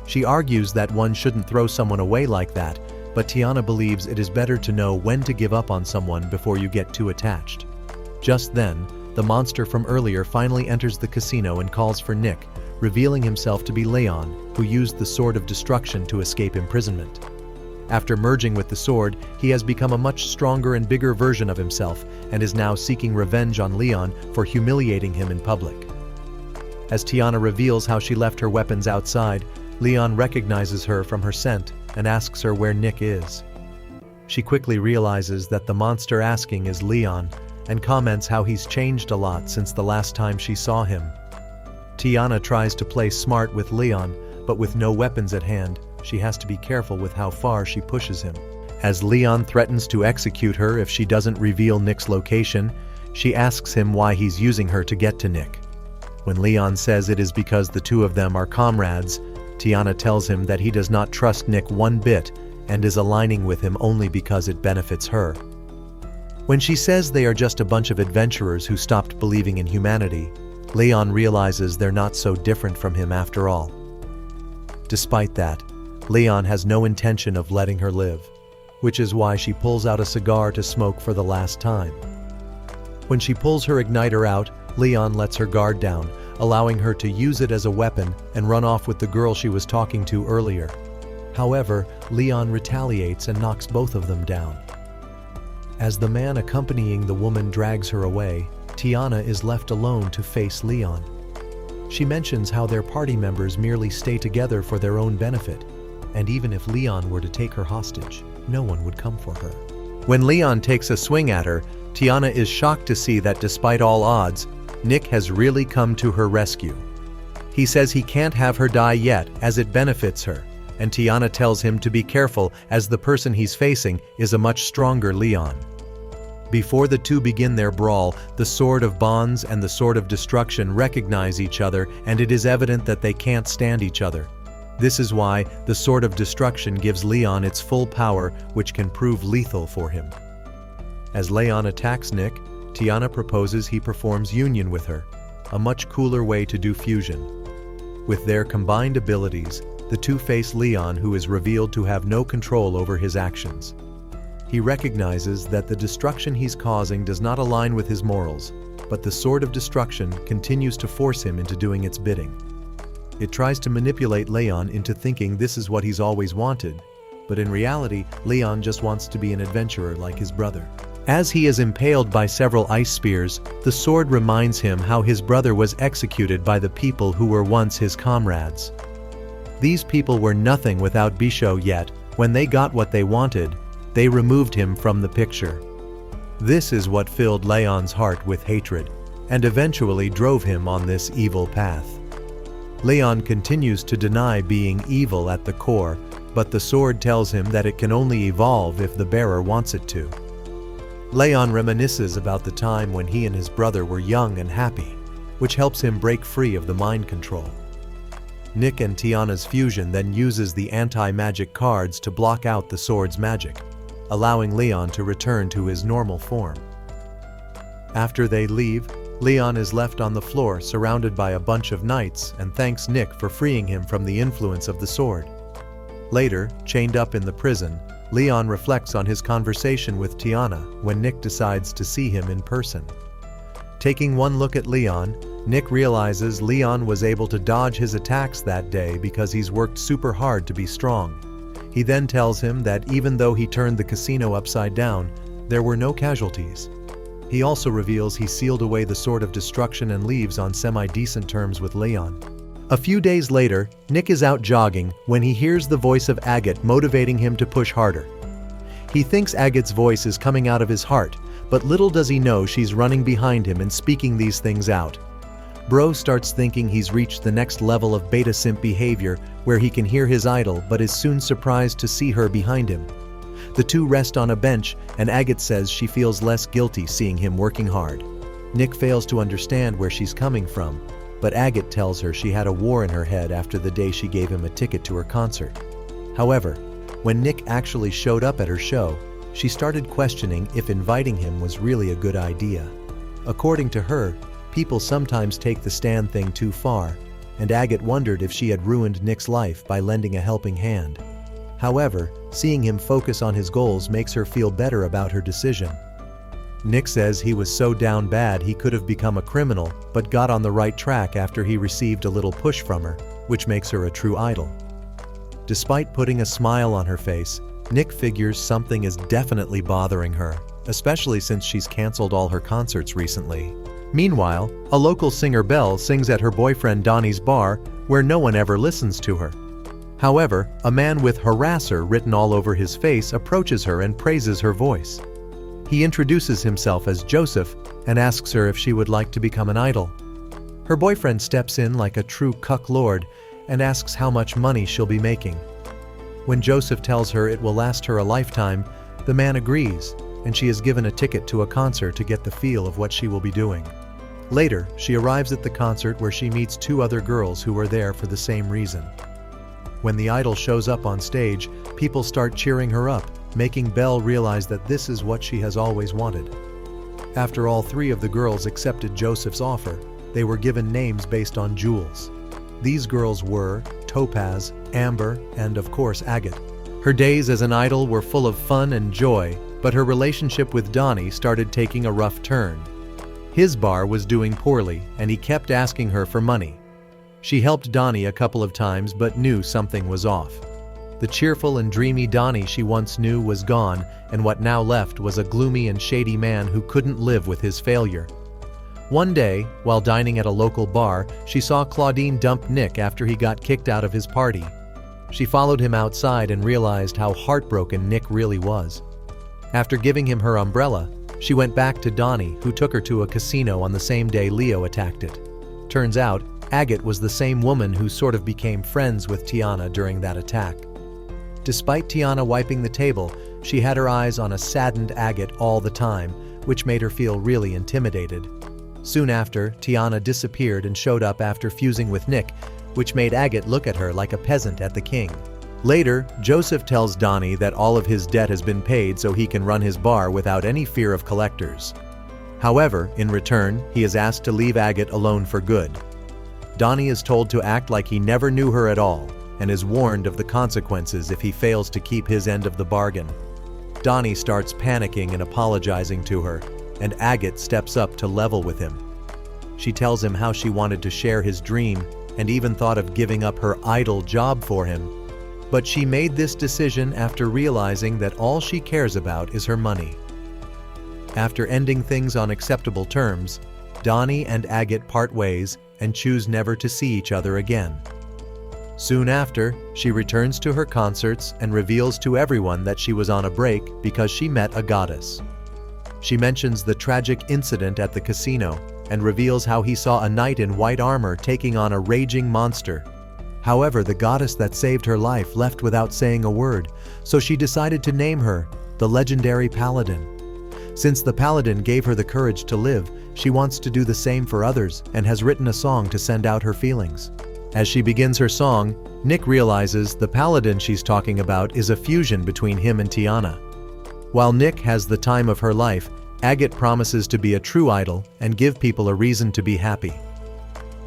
She argues that one shouldn't throw someone away like that, but Tiana believes it is better to know when to give up on someone before you get too attached. Just then, the monster from earlier finally enters the casino and calls for Nick, revealing himself to be Leon, who used the Sword of Destruction to escape imprisonment. After merging with the sword, he has become a much stronger and bigger version of himself and is now seeking revenge on Leon for humiliating him in public. As Tiana reveals how she left her weapons outside, Leon recognizes her from her scent and asks her where Nick is. She quickly realizes that the monster asking is Leon and comments how he's changed a lot since the last time she saw him. Tiana tries to play smart with Leon, but with no weapons at hand, she has to be careful with how far she pushes him. As Leon threatens to execute her if she doesn't reveal Nick's location, she asks him why he's using her to get to Nick. When Leon says it is because the two of them are comrades, Tiana tells him that he does not trust Nick one bit and is aligning with him only because it benefits her. When she says they are just a bunch of adventurers who stopped believing in humanity, Leon realizes they're not so different from him after all. Despite that, Leon has no intention of letting her live, which is why she pulls out a cigar to smoke for the last time. When she pulls her igniter out, Leon lets her guard down, allowing her to use it as a weapon and run off with the girl she was talking to earlier. However, Leon retaliates and knocks both of them down. As the man accompanying the woman drags her away, Tiana is left alone to face Leon. She mentions how their party members merely stay together for their own benefit, and even if Leon were to take her hostage, no one would come for her. When Leon takes a swing at her, Tiana is shocked to see that despite all odds, Nick has really come to her rescue. He says he can't have her die yet as it benefits her, and Tiana tells him to be careful as the person he's facing is a much stronger Leon. Before the two begin their brawl, the Sword of Bonds and the Sword of Destruction recognize each other, and it is evident that they can't stand each other. This is why the Sword of Destruction gives Leon its full power, which can prove lethal for him. As Leon attacks Nick, Tiana proposes he performs union with her, a much cooler way to do fusion. With their combined abilities, the two face Leon, who is revealed to have no control over his actions. He recognizes that the destruction he's causing does not align with his morals, but the Sword of Destruction continues to force him into doing its bidding. It tries to manipulate Leon into thinking this is what he's always wanted, but in reality, Leon just wants to be an adventurer like his brother. As he is impaled by several ice spears, the sword reminds him how his brother was executed by the people who were once his comrades. These people were nothing without Bisho, yet when they got what they wanted, they removed him from the picture. This is what filled Leon's heart with hatred, and eventually drove him on this evil path. Leon continues to deny being evil at the core, but the sword tells him that it can only evolve if the bearer wants it to. Leon reminisces about the time when he and his brother were young and happy, which helps him break free of the mind control. Nick and Tiana's fusion then uses the anti-magic cards to block out the sword's magic, allowing Leon to return to his normal form. After they leave, Leon is left on the floor surrounded by a bunch of knights and thanks Nick for freeing him from the influence of the sword. Later, chained up in the prison, Leon reflects on his conversation with Tiana when Nick decides to see him in person. Taking one look at Leon, Nick realizes Leon was able to dodge his attacks that day because he's worked super hard to be strong. He then tells him that even though he turned the casino upside down, there were no casualties. He also reveals he sealed away the Sword of Destruction and leaves on semi-decent terms with Leon. A few days later, Nick is out jogging when he hears the voice of Agate motivating him to push harder. He thinks Agate's voice is coming out of his heart, but little does he know she's running behind him and speaking these things out. Bro starts thinking he's reached the next level of beta simp behavior where he can hear his idol but is soon surprised to see her behind him. The two rest on a bench and Agate says she feels less guilty seeing him working hard. Nick fails to understand where she's coming from, but Agate tells her she had a war in her head after the day she gave him a ticket to her concert. However, when Nick actually showed up at her show, she started questioning if inviting him was really a good idea. According to her, people sometimes take the stand thing too far, and Agate wondered if she had ruined Nick's life by lending a helping hand. However, seeing him focus on his goals makes her feel better about her decision. Nick says he was so down bad he could have become a criminal, but got on the right track after he received a little push from her, which makes her a true idol. Despite putting a smile on her face, Nick figures something is definitely bothering her, especially since she's canceled all her concerts recently. Meanwhile, a local singer Belle sings at her boyfriend Donnie's bar, where no one ever listens to her. However, a man with harasser written all over his face approaches her and praises her voice. He introduces himself as Joseph and asks her if she would like to become an idol. Her boyfriend steps in like a true cuck lord and asks how much money she'll be making. When Joseph tells her it will last her a lifetime, the man agrees, and she is given a ticket to a concert to get the feel of what she will be doing. Later, she arrives at the concert where she meets two other girls who are there for the same reason. When the idol shows up on stage, people start cheering her up, making Belle realize that this is what she has always wanted. After all three of the girls accepted Joseph's offer, they were given names based on jewels. These girls were Topaz, Amber, and of course Agate. Her days as an idol were full of fun and joy, but her relationship with Donnie started taking a rough turn. His bar was doing poorly, and he kept asking her for money. She helped Donnie a couple of times but knew something was off. The cheerful and dreamy Donnie she once knew was gone, and what now left was a gloomy and shady man who couldn't live with his failure. One day, while dining at a local bar, she saw Claudine dump Nick after he got kicked out of his party. She followed him outside and realized how heartbroken Nick really was. After giving him her umbrella, she went back to Donnie, who took her to a casino on the same day Leo attacked it. Turns out, Agate was the same woman who sort of became friends with Tiana during that attack. Despite Tiana wiping the table, she had her eyes on a saddened Agate all the time, which made her feel really intimidated. Soon after, Tiana disappeared and showed up after fusing with Nick, which made Agate look at her like a peasant at the king. Later, Joseph tells Donnie that all of his debt has been paid so he can run his bar without any fear of collectors. However, in return, he is asked to leave Agate alone for good. Donnie is told to act like he never knew her at all, and is warned of the consequences if he fails to keep his end of the bargain. Donnie starts panicking and apologizing to her, and Agate steps up to level with him. She tells him how she wanted to share his dream and even thought of giving up her idle job for him. But she made this decision after realizing that all she cares about is her money. After ending things on acceptable terms, Donnie and Agate part ways and choose never to see each other again. Soon after, she returns to her concerts and reveals to everyone that she was on a break because she met a goddess. She mentions the tragic incident at the casino and reveals how he saw a knight in white armor taking on a raging monster. However, the goddess that saved her life left without saying a word, so she decided to name her the legendary Paladin. Since the Paladin gave her the courage to live, she wants to do the same for others and has written a song to send out her feelings. As she begins her song, Nick realizes the Paladin she's talking about is a fusion between him and Tiana. While Nick has the time of her life, Agate promises to be a true idol and give people a reason to be happy.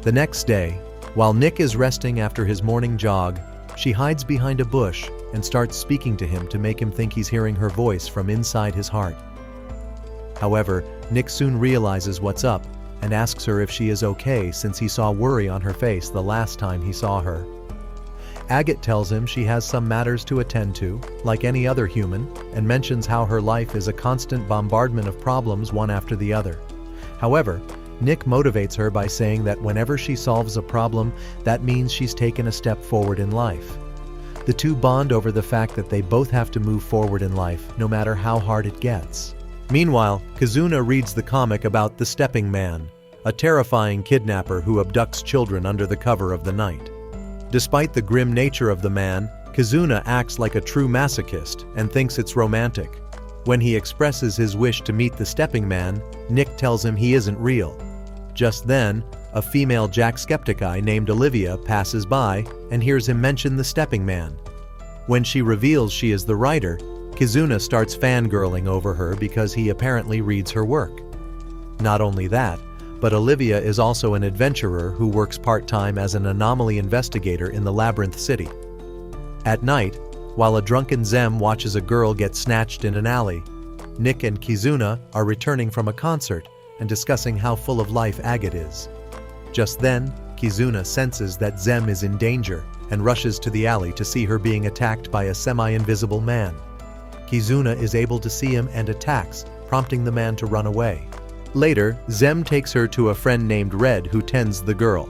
The next day, while Nick is resting after his morning jog, she hides behind a bush and starts speaking to him to make him think he's hearing her voice from inside his heart. However, Nick soon realizes what's up and asks her if she is okay since he saw worry on her face the last time he saw her. Agate tells him she has some matters to attend to, like any other human, and mentions how her life is a constant bombardment of problems one after the other. However, Nick motivates her by saying that whenever she solves a problem, that means she's taken a step forward in life. The two bond over the fact that they both have to move forward in life, no matter how hard it gets. Meanwhile, Kizuna reads the comic about the Stepping Man, a terrifying kidnapper who abducts children under the cover of the night. Despite the grim nature of the man, Kizuna acts like a true masochist and thinks it's romantic. When he expresses his wish to meet the Stepping Man, Nick tells him he isn't real. Just then, a female Jacksepticeye named Olivia passes by and hears him mention the Stepping Man. When she reveals she is the writer, Kizuna starts fangirling over her because he apparently reads her work. Not only that, but Olivia is also an adventurer who works part-time as an anomaly investigator in the Labyrinth City. At night, while a drunken Zem watches a girl get snatched in an alley, Nick and Kizuna are returning from a concert and discussing how full of life Agate is. Just then, Kizuna senses that Zem is in danger and rushes to the alley to see her being attacked by a semi-invisible man. Kizuna is able to see him and attacks, prompting the man to run away. Later, Zem takes her to a friend named Red who tends the girl.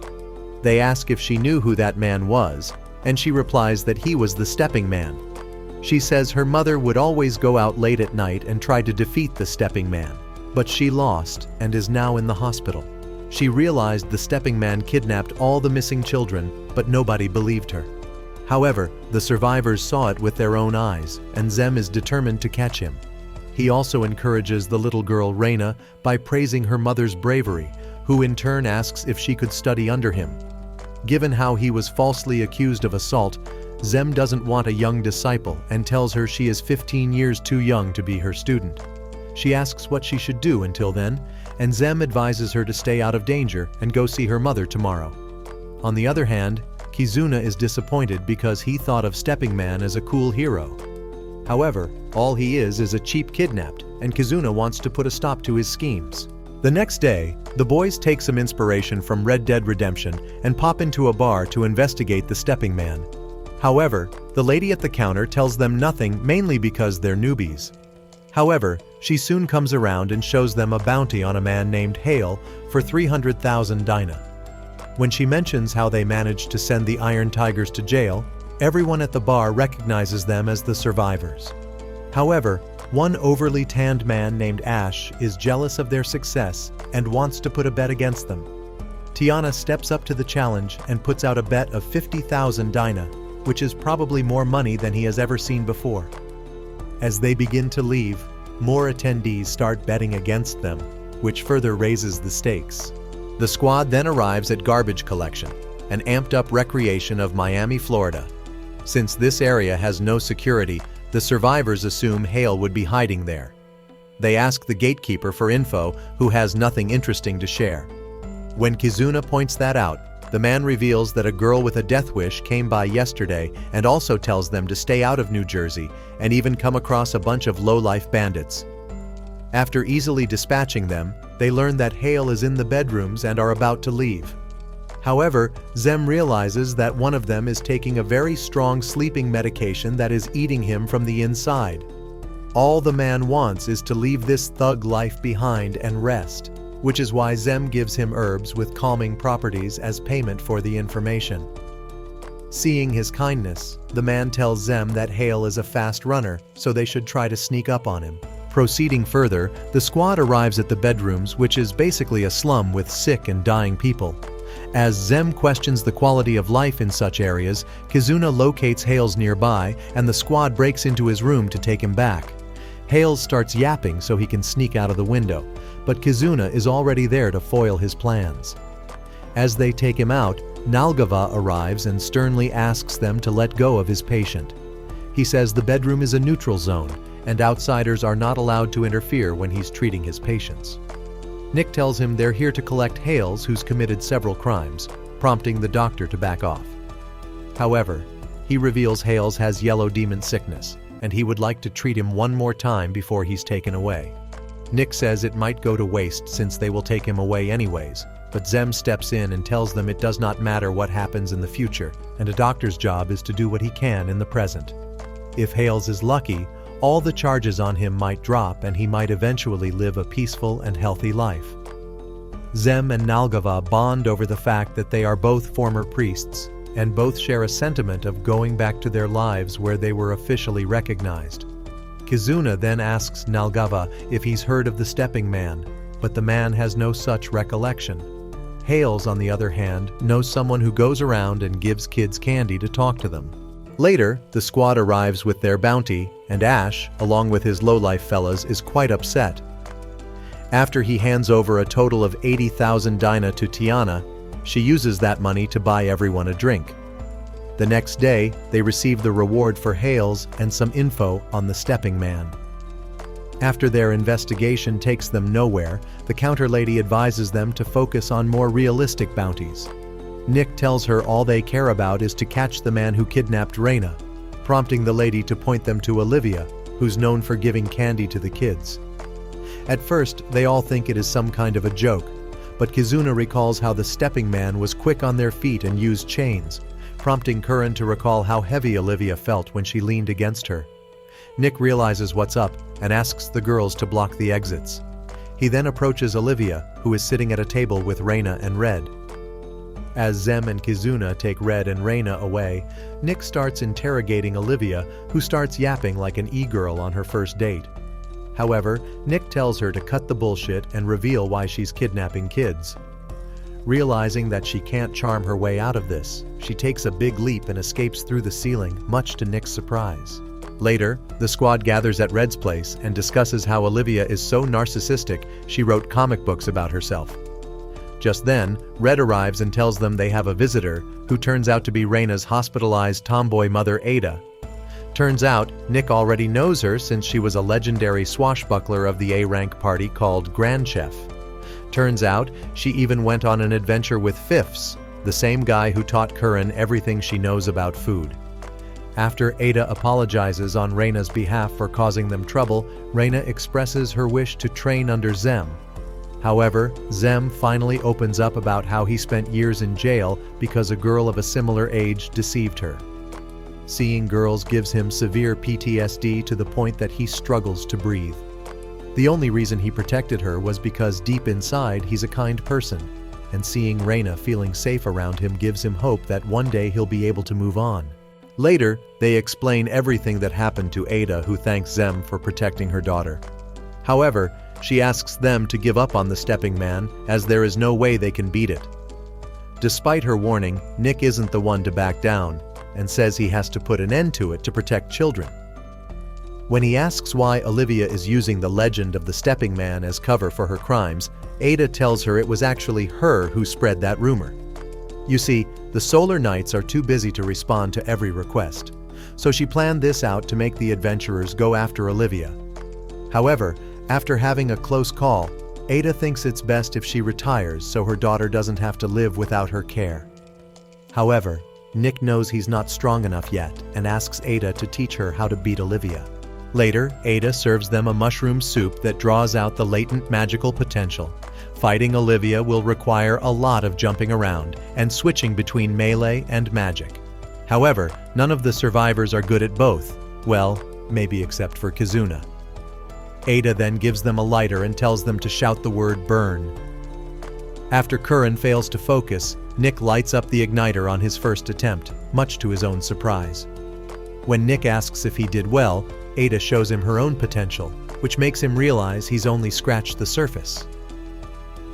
They ask if she knew who that man was, and she replies that he was the Stepping Man. She says her mother would always go out late at night and try to defeat the Stepping Man, but she lost and is now in the hospital. She realized the Stepping Man kidnapped all the missing children, but nobody believed her. However, the survivors saw it with their own eyes, and Zem is determined to catch him. He also encourages the little girl Reina by praising her mother's bravery, who in turn asks if she could study under him. Given how he was falsely accused of assault, Zem doesn't want a young disciple and tells her she is 15 years too young to be her student. She asks what she should do until then, and Zem advises her to stay out of danger and go see her mother tomorrow. On the other hand, Kizuna is disappointed because he thought of Stepping Man as a cool hero. However, all he is a cheap kidnapped, and Kizuna wants to put a stop to his schemes. The next day, the boys take some inspiration from Red Dead Redemption and pop into a bar to investigate the Stepping Man. However, the lady at the counter tells them nothing, mainly because they're newbies. However, she soon comes around and shows them a bounty on a man named Hale for 300,000 Dyna. When she mentions how they managed to send the Iron Tigers to jail, everyone at the bar recognizes them as the survivors. However, one overly tanned man named Ash is jealous of their success and wants to put a bet against them. Tiana steps up to the challenge and puts out a bet of 50,000 Dyna, which is probably more money than he has ever seen before. As they begin to leave, more attendees start betting against them, which further raises the stakes. The squad then arrives at garbage collection, an amped-up recreation of Miami, Florida. Since this area has no security, the survivors assume Hale would be hiding there. They ask the gatekeeper for info, who has nothing interesting to share. When Kizuna points that out, the man reveals that a girl with a death wish came by yesterday and also tells them to stay out of New Jersey and even come across a bunch of low-life bandits. After easily dispatching them, they learn that Hale is in the bedrooms and are about to leave. However, Zem realizes that one of them is taking a very strong sleeping medication that is eating him from the inside. All the man wants is to leave this thug life behind and rest, which is why Zem gives him herbs with calming properties as payment for the information. Seeing his kindness, the man tells Zem that Hale is a fast runner, so they should try to sneak up on him. Proceeding further, the squad arrives at the bedrooms, which is basically a slum with sick and dying people. As Zem questions the quality of life in such areas, Kizuna locates Hales nearby, and the squad breaks into his room to take him back. Hales starts yapping so he can sneak out of the window, but Kizuna is already there to foil his plans. As they take him out, Nalgava arrives and sternly asks them to let go of his patient. He says the bedroom is a neutral zone, and outsiders are not allowed to interfere when he's treating his patients. Nick tells him they're here to collect Hales, who's committed several crimes, prompting the doctor to back off. However, he reveals Hales has yellow demon sickness, and he would like to treat him one more time before he's taken away. Nick says it might go to waste since they will take him away anyways, but Zem steps in and tells them it does not matter what happens in the future, and a doctor's job is to do what he can in the present. If Hales is lucky, all the charges on him might drop and he might eventually live a peaceful and healthy life. Zem and Nalgava bond over the fact that they are both former priests, and both share a sentiment of going back to their lives where they were officially recognized. Kizuna then asks Nalgava if he's heard of the stepping man, but the man has no such recollection. Hales, on the other hand, knows someone who goes around and gives kids candy to talk to them. Later, the squad arrives with their bounty, and Ash, along with his lowlife fellas, is quite upset. After he hands over a total of 80,000 Dyna to Tiana, she uses that money to buy everyone a drink. The next day, they receive the reward for Hales and some info on the stepping man. After their investigation takes them nowhere, the counter lady advises them to focus on more realistic bounties. Nick tells her all they care about is to catch the man who kidnapped Reina, prompting the lady to point them to Olivia, who's known for giving candy to the kids. At first, they all think it is some kind of a joke, but Kizuna recalls how the stepping man was quick on their feet and used chains, prompting Curran to recall how heavy Olivia felt when she leaned against her. Nick realizes what's up and asks the girls to block the exits. He then approaches Olivia, who is sitting at a table with Reina and Red. As Zem and Kizuna take Red and Reina away, Nick starts interrogating Olivia, who starts yapping like an e-girl on her first date. However, Nick tells her to cut the bullshit and reveal why she's kidnapping kids. Realizing that she can't charm her way out of this, she takes a big leap and escapes through the ceiling, much to Nick's surprise. Later, the squad gathers at Red's place and discusses how Olivia is so narcissistic she wrote comic books about herself. Just then, Red arrives and tells them they have a visitor, who turns out to be Reina's hospitalized tomboy mother Ada. Turns out, Nick already knows her since she was a legendary swashbuckler of the A-rank party called Grand Chef. Turns out, she even went on an adventure with Fifths, the same guy who taught Curran everything she knows about food. After Ada apologizes on Reina's behalf for causing them trouble, Reina expresses her wish to train under Zem. However, Zem finally opens up about how he spent years in jail because a girl of a similar age deceived her. Seeing girls gives him severe PTSD to the point that he struggles to breathe. The only reason he protected her was because deep inside he's a kind person, and seeing Reina feeling safe around him gives him hope that one day he'll be able to move on. Later, they explain everything that happened to Ada, who thanks Zem for protecting her daughter. However, she asks them to give up on the stepping man, as there is no way they can beat it. Despite her warning, Nick isn't the one to back down, and says he has to put an end to it to protect children. When he asks why Olivia is using the legend of the stepping man as cover for her crimes, Ada tells her it was actually her who spread that rumor. You see, the Solar Knights are too busy to respond to every request, so she planned this out to make the adventurers go after Olivia. However, after having a close call, Ada thinks it's best if she retires so her daughter doesn't have to live without her care. However, Nick knows he's not strong enough yet and asks Ada to teach her how to beat Olivia. Later, Ada serves them a mushroom soup that draws out the latent magical potential. Fighting Olivia will require a lot of jumping around and switching between melee and magic. However, none of the survivors are good at both. Well, maybe except for Kizuna. Ada then gives them a lighter and tells them to shout the word burn. After Curran fails to focus, Nick lights up the igniter on his first attempt, much to his own surprise. When Nick asks if he did well, Ada shows him her own potential, which makes him realize he's only scratched the surface.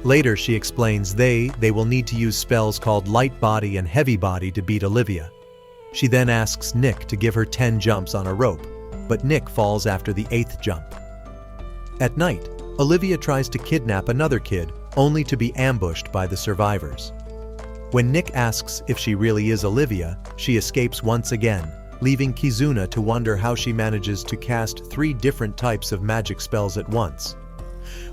Later, she explains they will need to use spells called Light Body and Heavy Body to beat Olivia. She then asks Nick to give her 10 jumps on a rope, but Nick falls after the 8th jump. At night, Olivia tries to kidnap another kid, only to be ambushed by the survivors. When Nick asks if she really is Olivia, she escapes once again, leaving Kizuna to wonder how she manages to cast 3 different types of magic spells at once.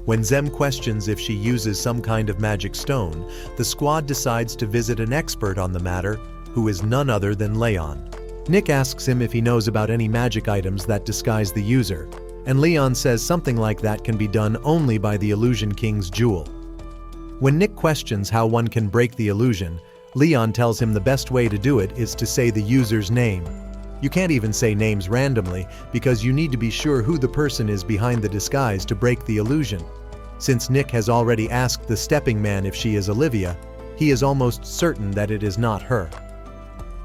When Zem questions if she uses some kind of magic stone, the squad decides to visit an expert on the matter, who is none other than Leon. Nick asks him if he knows about any magic items that disguise the user, and Leon says something like that can be done only by the Illusion King's jewel. When Nick questions how one can break the illusion, Leon tells him the best way to do it is to say the user's name. You can't even say names randomly because you need to be sure who the person is behind the disguise to break the illusion. Since Nick has already asked the stepping man if she is Olivia, he is almost certain that it is not her.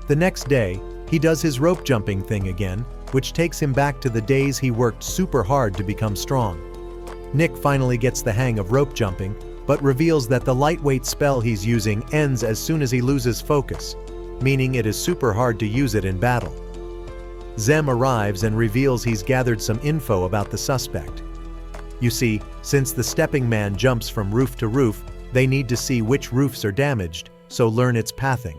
The next day, he does his rope jumping thing again, which takes him back to the days he worked super hard to become strong. Nick finally gets the hang of rope jumping, but reveals that the lightweight spell he's using ends as soon as he loses focus, meaning it is super hard to use it in battle. Zem arrives and reveals he's gathered some info about the suspect. You see, since the stepping man jumps from roof to roof, they need to see which roofs are damaged, so learn its pathing.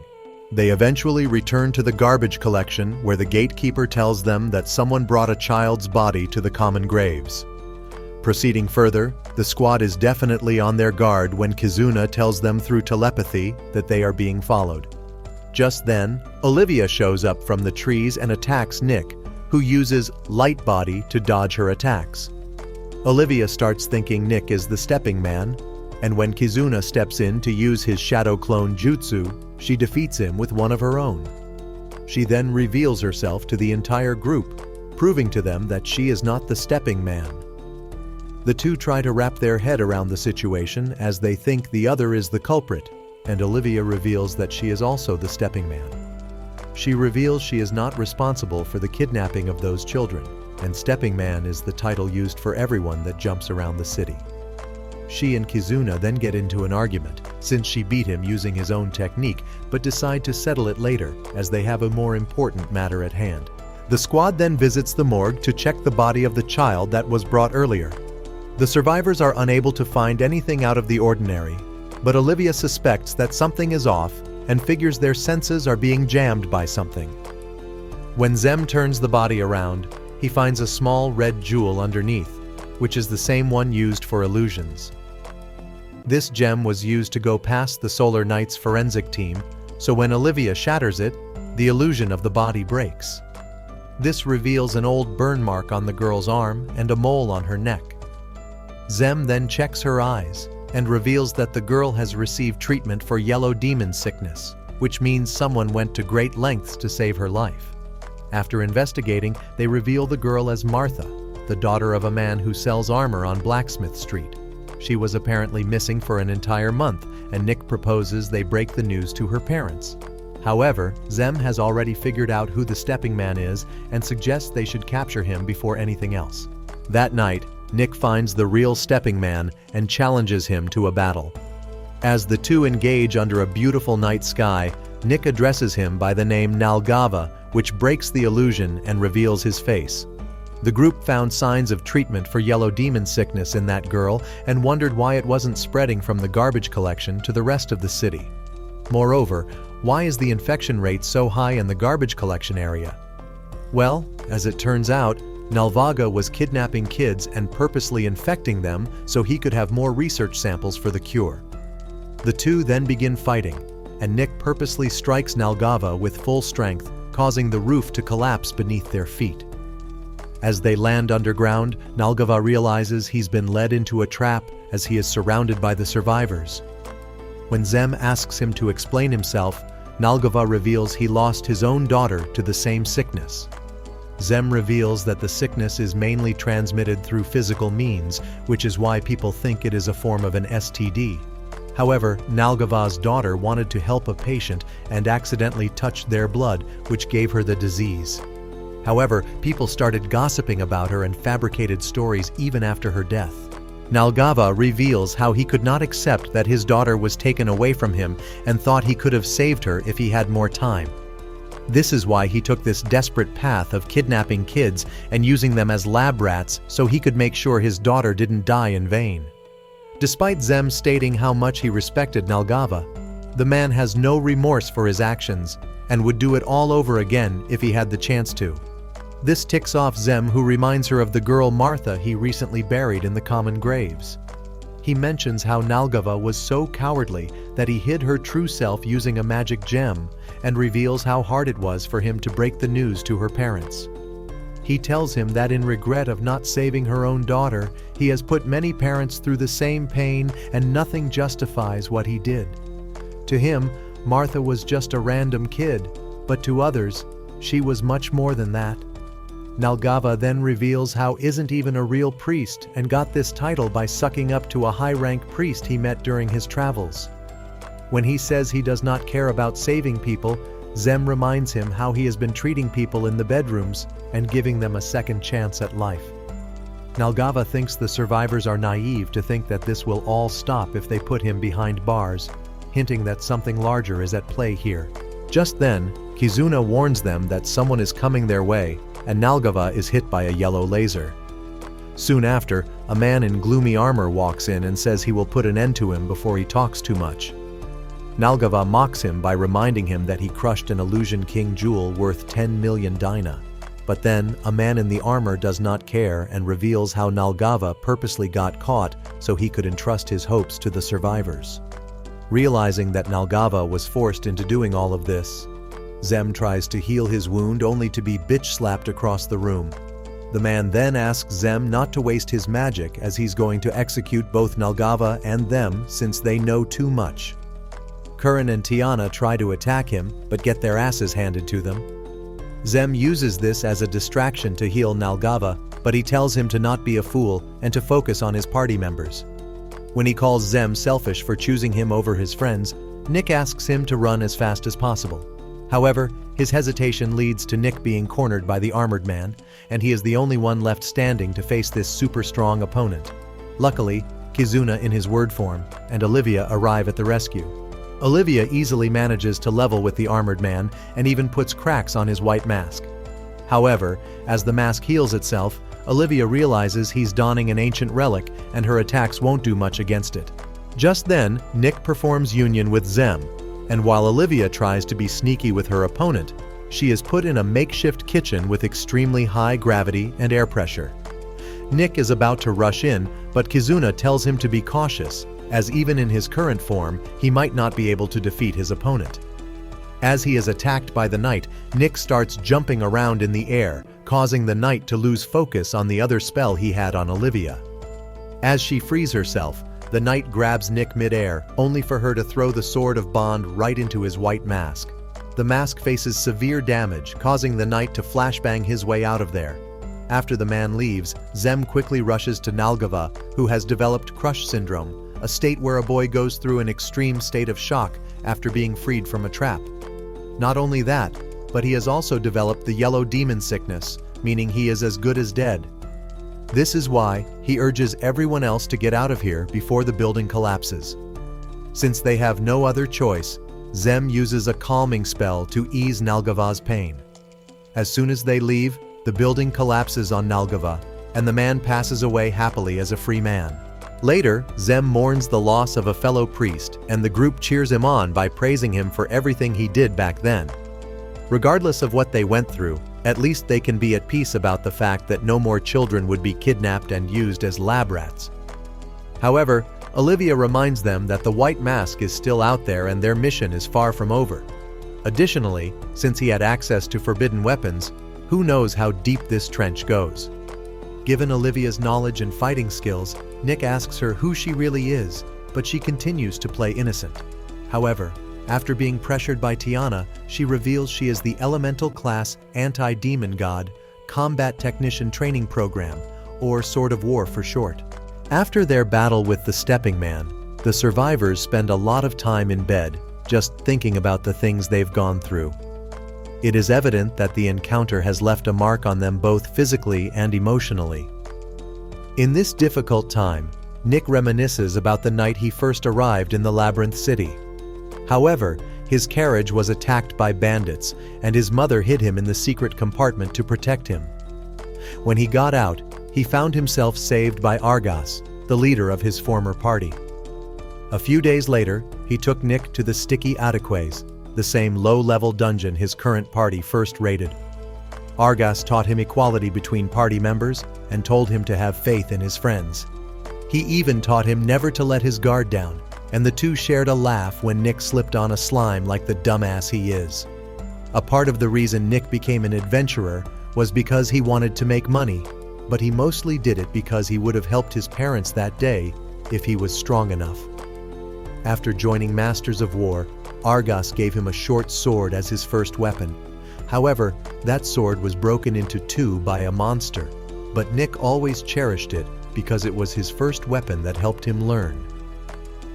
They eventually return to the garbage collection where the gatekeeper tells them that someone brought a child's body to the common graves. Proceeding further, the squad is definitely on their guard when Kizuna tells them through telepathy that they are being followed. Just then, Olivia shows up from the trees and attacks Nick, who uses Light Body to dodge her attacks. Olivia starts thinking Nick is the stepping man, and when Kizuna steps in to use his shadow clone jutsu, she defeats him with one of her own. She then reveals herself to the entire group, proving to them that she is not the stepping man. The two try to wrap their head around the situation as they think the other is the culprit, and Olivia reveals that she is also the stepping man. She reveals she is not responsible for the kidnapping of those children, and stepping man is the title used for everyone that jumps around the city. She and Kizuna then get into an argument, since she beat him using his own technique, but decide to settle it later, as they have a more important matter at hand. The squad then visits the morgue to check the body of the child that was brought earlier. The survivors are unable to find anything out of the ordinary, but Olivia suspects that something is off and figures their senses are being jammed by something. When Zem turns the body around, he finds a small red jewel underneath, which is the same one used for illusions. This gem was used to go past the Solar Knights forensic team, so when Olivia shatters it, the illusion of the body breaks. This reveals an old burn mark on the girl's arm and a mole on her neck. Zem then checks her eyes and reveals that the girl has received treatment for yellow demon sickness, which means someone went to great lengths to save her life. After investigating, they reveal the girl as Martha, the daughter of a man who sells armor on Blacksmith Street. She was apparently missing for an entire month, and Nick proposes they break the news to her parents. However, Zem has already figured out who the stepping man is and suggests they should capture him before anything else. That night, Nick finds the real stepping man and challenges him to a battle. As the two engage under a beautiful night sky, Nick addresses him by the name Nalgava, which breaks the illusion and reveals his face. The group found signs of treatment for yellow demon sickness in that girl and wondered why it wasn't spreading from the garbage collection to the rest of the city. Moreover, why is the infection rate so high in the garbage collection area? Well, as it turns out, Nalvaga was kidnapping kids and purposely infecting them so he could have more research samples for the cure. The two then begin fighting, and Nick purposely strikes Nalgava with full strength, causing the roof to collapse beneath their feet. As they land underground, Nalgava realizes he's been led into a trap as he is surrounded by the survivors. When Zem asks him to explain himself, Nalgava reveals he lost his own daughter to the same sickness. Zem reveals that the sickness is mainly transmitted through physical means, which is why people think it is a form of an STD. However, Nalgava's daughter wanted to help a patient and accidentally touched their blood, which gave her the disease. However, people started gossiping about her and fabricated stories even after her death. Nalgava reveals how he could not accept that his daughter was taken away from him and thought he could have saved her if he had more time. This is why he took this desperate path of kidnapping kids and using them as lab rats so he could make sure his daughter didn't die in vain. Despite Zem stating how much he respected Nalgava, the man has no remorse for his actions and would do it all over again if he had the chance to. This ticks off Zem, who reminds her of the girl Martha he recently buried in the common graves. He mentions how Nalgava was so cowardly that he hid her true self using a magic gem and reveals how hard it was for him to break the news to her parents. He tells him that in regret of not saving her own daughter, he has put many parents through the same pain and nothing justifies what he did. To him, Martha was just a random kid, but to others, she was much more than that. Nalgava then reveals how isn't even a real priest and got this title by sucking up to a high-rank priest he met during his travels. When he says he does not care about saving people, Zem reminds him how he has been treating people in the bedrooms and giving them a second chance at life. Nalgava thinks the survivors are naive to think that this will all stop if they put him behind bars, hinting that something larger is at play here. Just then, Kizuna warns them that someone is coming their way, and Nalgava is hit by a yellow laser. Soon after, a man in gloomy armor walks in and says he will put an end to him before he talks too much. Nalgava mocks him by reminding him that he crushed an Illusion King jewel worth 10 million Dyna. But then, a man in the armor does not care and reveals how Nalgava purposely got caught so he could entrust his hopes to the survivors. Realizing that Nalgava was forced into doing all of this, Zem tries to heal his wound only to be bitch-slapped across the room. The man then asks Zem not to waste his magic as he's going to execute both Nalgava and them since they know too much. Curran and Tiana try to attack him but get their asses handed to them. Zem uses this as a distraction to heal Nalgava, but he tells him to not be a fool and to focus on his party members. When he calls Zem selfish for choosing him over his friends, Nick asks him to run as fast as possible. However, his hesitation leads to Nick being cornered by the armored man, and he is the only one left standing to face this super strong opponent. Luckily, Kizuna in his word form and Olivia arrive at the rescue. Olivia easily manages to level with the armored man and even puts cracks on his white mask. However, as the mask heals itself, Olivia realizes he's donning an ancient relic and her attacks won't do much against it. Just then, Nick performs union with Zem, and while Olivia tries to be sneaky with her opponent, she is put in a makeshift kitchen with extremely high gravity and air pressure. Nick is about to rush in, but Kizuna tells him to be cautious, as even in his current form, he might not be able to defeat his opponent. As he is attacked by the knight, Nick starts jumping around in the air, causing the knight to lose focus on the other spell he had on Olivia. As she frees herself, the knight grabs Nick mid-air, only for her to throw the sword of Bond right into his white mask. The mask faces severe damage, causing the knight to flashbang his way out of there. After the man leaves, Zem quickly rushes to Nalgava, who has developed crush syndrome, a state where a boy goes through an extreme state of shock after being freed from a trap. Not only that, but he has also developed the yellow demon sickness, meaning he is as good as dead. This is why he urges everyone else to get out of here before the building collapses. Since they have no other choice, Zem uses a calming spell to ease Nalgava's pain. As soon as they leave, the building collapses on Nalgava, and the man passes away happily as a free man. Later, Zem mourns the loss of a fellow priest, and the group cheers him on by praising him for everything he did back then. Regardless of what they went through, at least they can be at peace about the fact that no more children would be kidnapped and used as lab rats. However, Olivia reminds them that the White Mask is still out there and their mission is far from over. Additionally, since he had access to forbidden weapons, who knows how deep this trench goes. Given Olivia's knowledge and fighting skills, Nick asks her who she really is, but she continues to play innocent. However, after being pressured by Tiana, she reveals she is the Elemental Class Anti-Demon God Combat Technician Training Program, or Sword of War for short. After their battle with the Stepping Man, the survivors spend a lot of time in bed, just thinking about the things they've gone through. It is evident that the encounter has left a mark on them both physically and emotionally. In this difficult time, Nick reminisces about the night he first arrived in the Labyrinth City. However, his carriage was attacked by bandits, and his mother hid him in the secret compartment to protect him. When he got out, he found himself saved by Argas, the leader of his former party. A few days later, he took Nick to the Sticky Adequays, the same low-level dungeon his current party first raided. Argas taught him equality between party members and told him to have faith in his friends. He even taught him never to let his guard down, and the two shared a laugh when Nick slipped on a slime like the dumbass he is. A part of the reason Nick became an adventurer was because he wanted to make money, but he mostly did it because he would have helped his parents that day if he was strong enough. After joining Masters of War, Argas gave him a short sword as his first weapon. However, that sword was broken into two by a monster, but Nick always cherished it because it was his first weapon that helped him learn.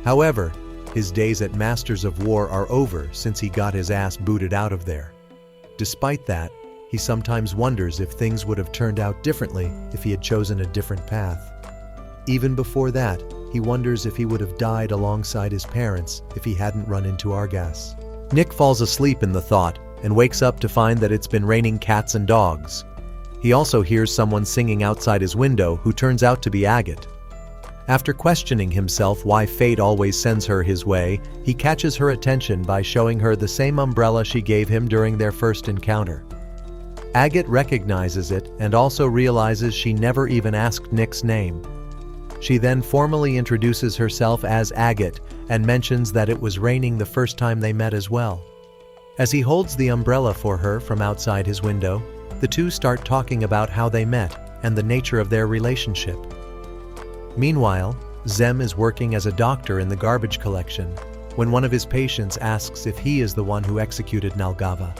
However, his days at Masters of War are over since he got his ass booted out of there. Despite that, he sometimes wonders if things would have turned out differently if he had chosen a different path. Even before that, he wonders if he would have died alongside his parents if he hadn't run into Argas. Nick falls asleep in the thought and wakes up to find that it's been raining cats and dogs. He also hears someone singing outside his window who turns out to be Agate. After questioning himself why fate always sends her his way, he catches her attention by showing her the same umbrella she gave him during their first encounter. Agate recognizes it and also realizes she never even asked Nick's name. She then formally introduces herself as Agate and mentions that it was raining the first time they met as well. As he holds the umbrella for her from outside his window, the two start talking about how they met and the nature of their relationship. Meanwhile, Zem is working as a doctor in the garbage collection when one of his patients asks if he is the one who executed Nalgava.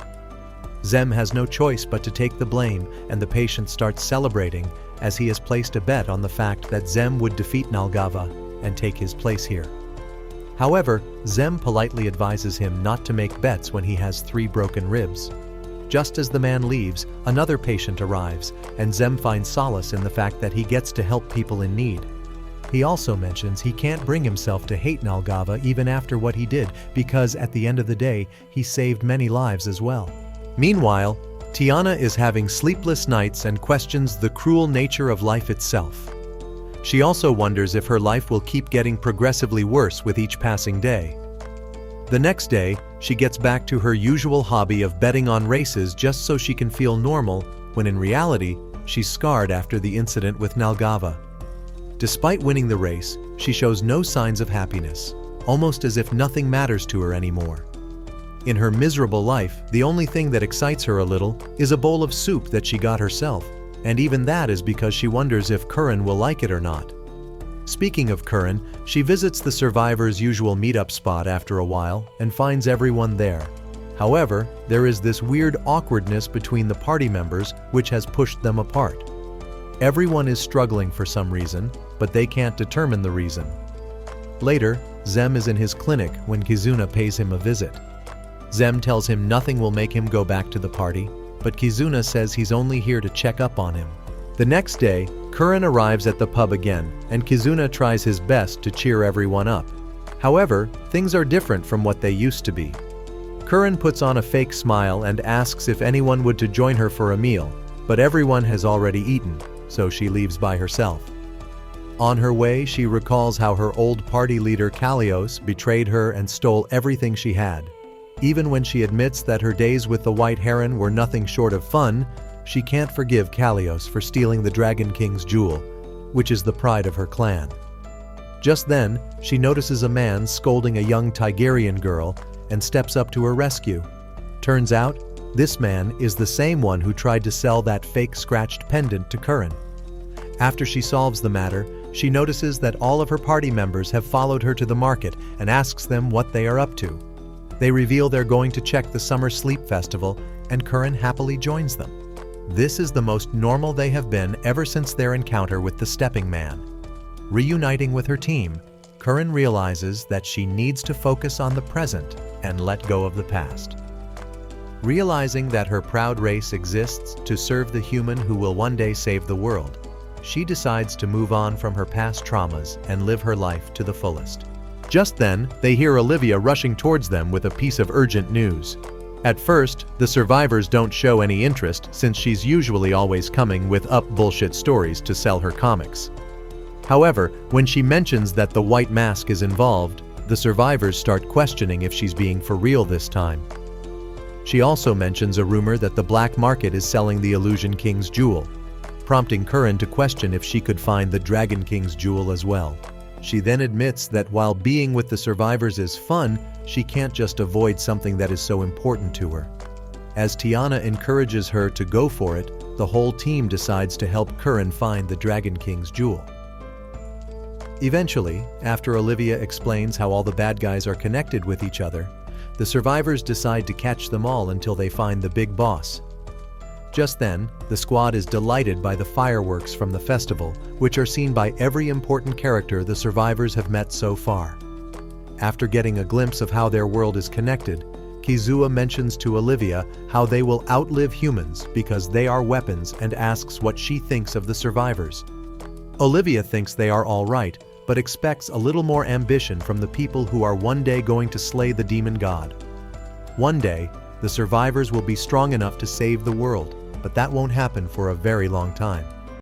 Zem has no choice but to take the blame, and the patient starts celebrating as he has placed a bet on the fact that Zem would defeat Nalgava and take his place here. However, Zem politely advises him not to make bets when he has 3 broken ribs. Just as the man leaves, another patient arrives, and Zem finds solace in the fact that he gets to help people in need. He also mentions he can't bring himself to hate Nalgava even after what he did, because at the end of the day, he saved many lives as well. Meanwhile, Tiana is having sleepless nights and questions the cruel nature of life itself. She also wonders if her life will keep getting progressively worse with each passing day. The next day, she gets back to her usual hobby of betting on races just so she can feel normal, when in reality, she's scarred after the incident with Nalgava. Despite winning the race, she shows no signs of happiness, almost as if nothing matters to her anymore. In her miserable life, the only thing that excites her a little is a bowl of soup that she got herself, and even that is because she wonders if Curran will like it or not. Speaking of Curran, she visits the survivors' usual meetup spot after a while and finds everyone there. However, there is this weird awkwardness between the party members which has pushed them apart. Everyone is struggling for some reason, but they can't determine the reason. Later, Zem is in his clinic when Kizuna pays him a visit. Zem tells him nothing will make him go back to the party, but Kizuna says he's only here to check up on him. The next day, Curran arrives at the pub again, and Kizuna tries his best to cheer everyone up. However, things are different from what they used to be. Curran puts on a fake smile and asks if anyone would to join her for a meal, but everyone has already eaten, so she leaves by herself. On her way, she recalls how her old party leader Kalios betrayed her and stole everything she had. Even when she admits that her days with the White Heron were nothing short of fun, she can't forgive Kalios for stealing the Dragon King's jewel, which is the pride of her clan. Just then, she notices a man scolding a young Tigerian girl and steps up to her rescue. Turns out, this man is the same one who tried to sell that fake scratched pendant to Curran. After she solves the matter, she notices that all of her party members have followed her to the market and asks them what they are up to. They reveal they're going to check the Summer Sleep Festival, and Curran happily joins them. This is the most normal they have been ever since their encounter with the Stepping Man. Reuniting with her team, Curran realizes that she needs to focus on the present and let go of the past. Realizing that her proud race exists to serve the human who will one day save the world, she decides to move on from her past traumas and live her life to the fullest. Just then, they hear Olivia rushing towards them with a piece of urgent news. At first, the survivors don't show any interest since she's usually always coming with bullshit stories to sell her comics. However, when she mentions that the White Mask is involved, the survivors start questioning if she's being for real this time. She also mentions a rumor that the black market is selling the Illusion King's jewel, prompting Curran to question if she could find the Dragon King's jewel as well. She then admits that while being with the survivors is fun, she can't just avoid something that is so important to her. As Tiana encourages her to go for it, the whole team decides to help Curran find the Dragon King's jewel. Eventually, after Olivia explains how all the bad guys are connected with each other, the survivors decide to catch them all until they find the big boss. Just then, the squad is delighted by the fireworks from the festival, which are seen by every important character the survivors have met so far. After getting a glimpse of how their world is connected, Kizua mentions to Olivia how they will outlive humans because they are weapons and asks what she thinks of the survivors. Olivia thinks they are all right, but expects a little more ambition from the people who are one day going to slay the demon god. One day, the survivors will be strong enough to save the world, but that won't happen for a very long time.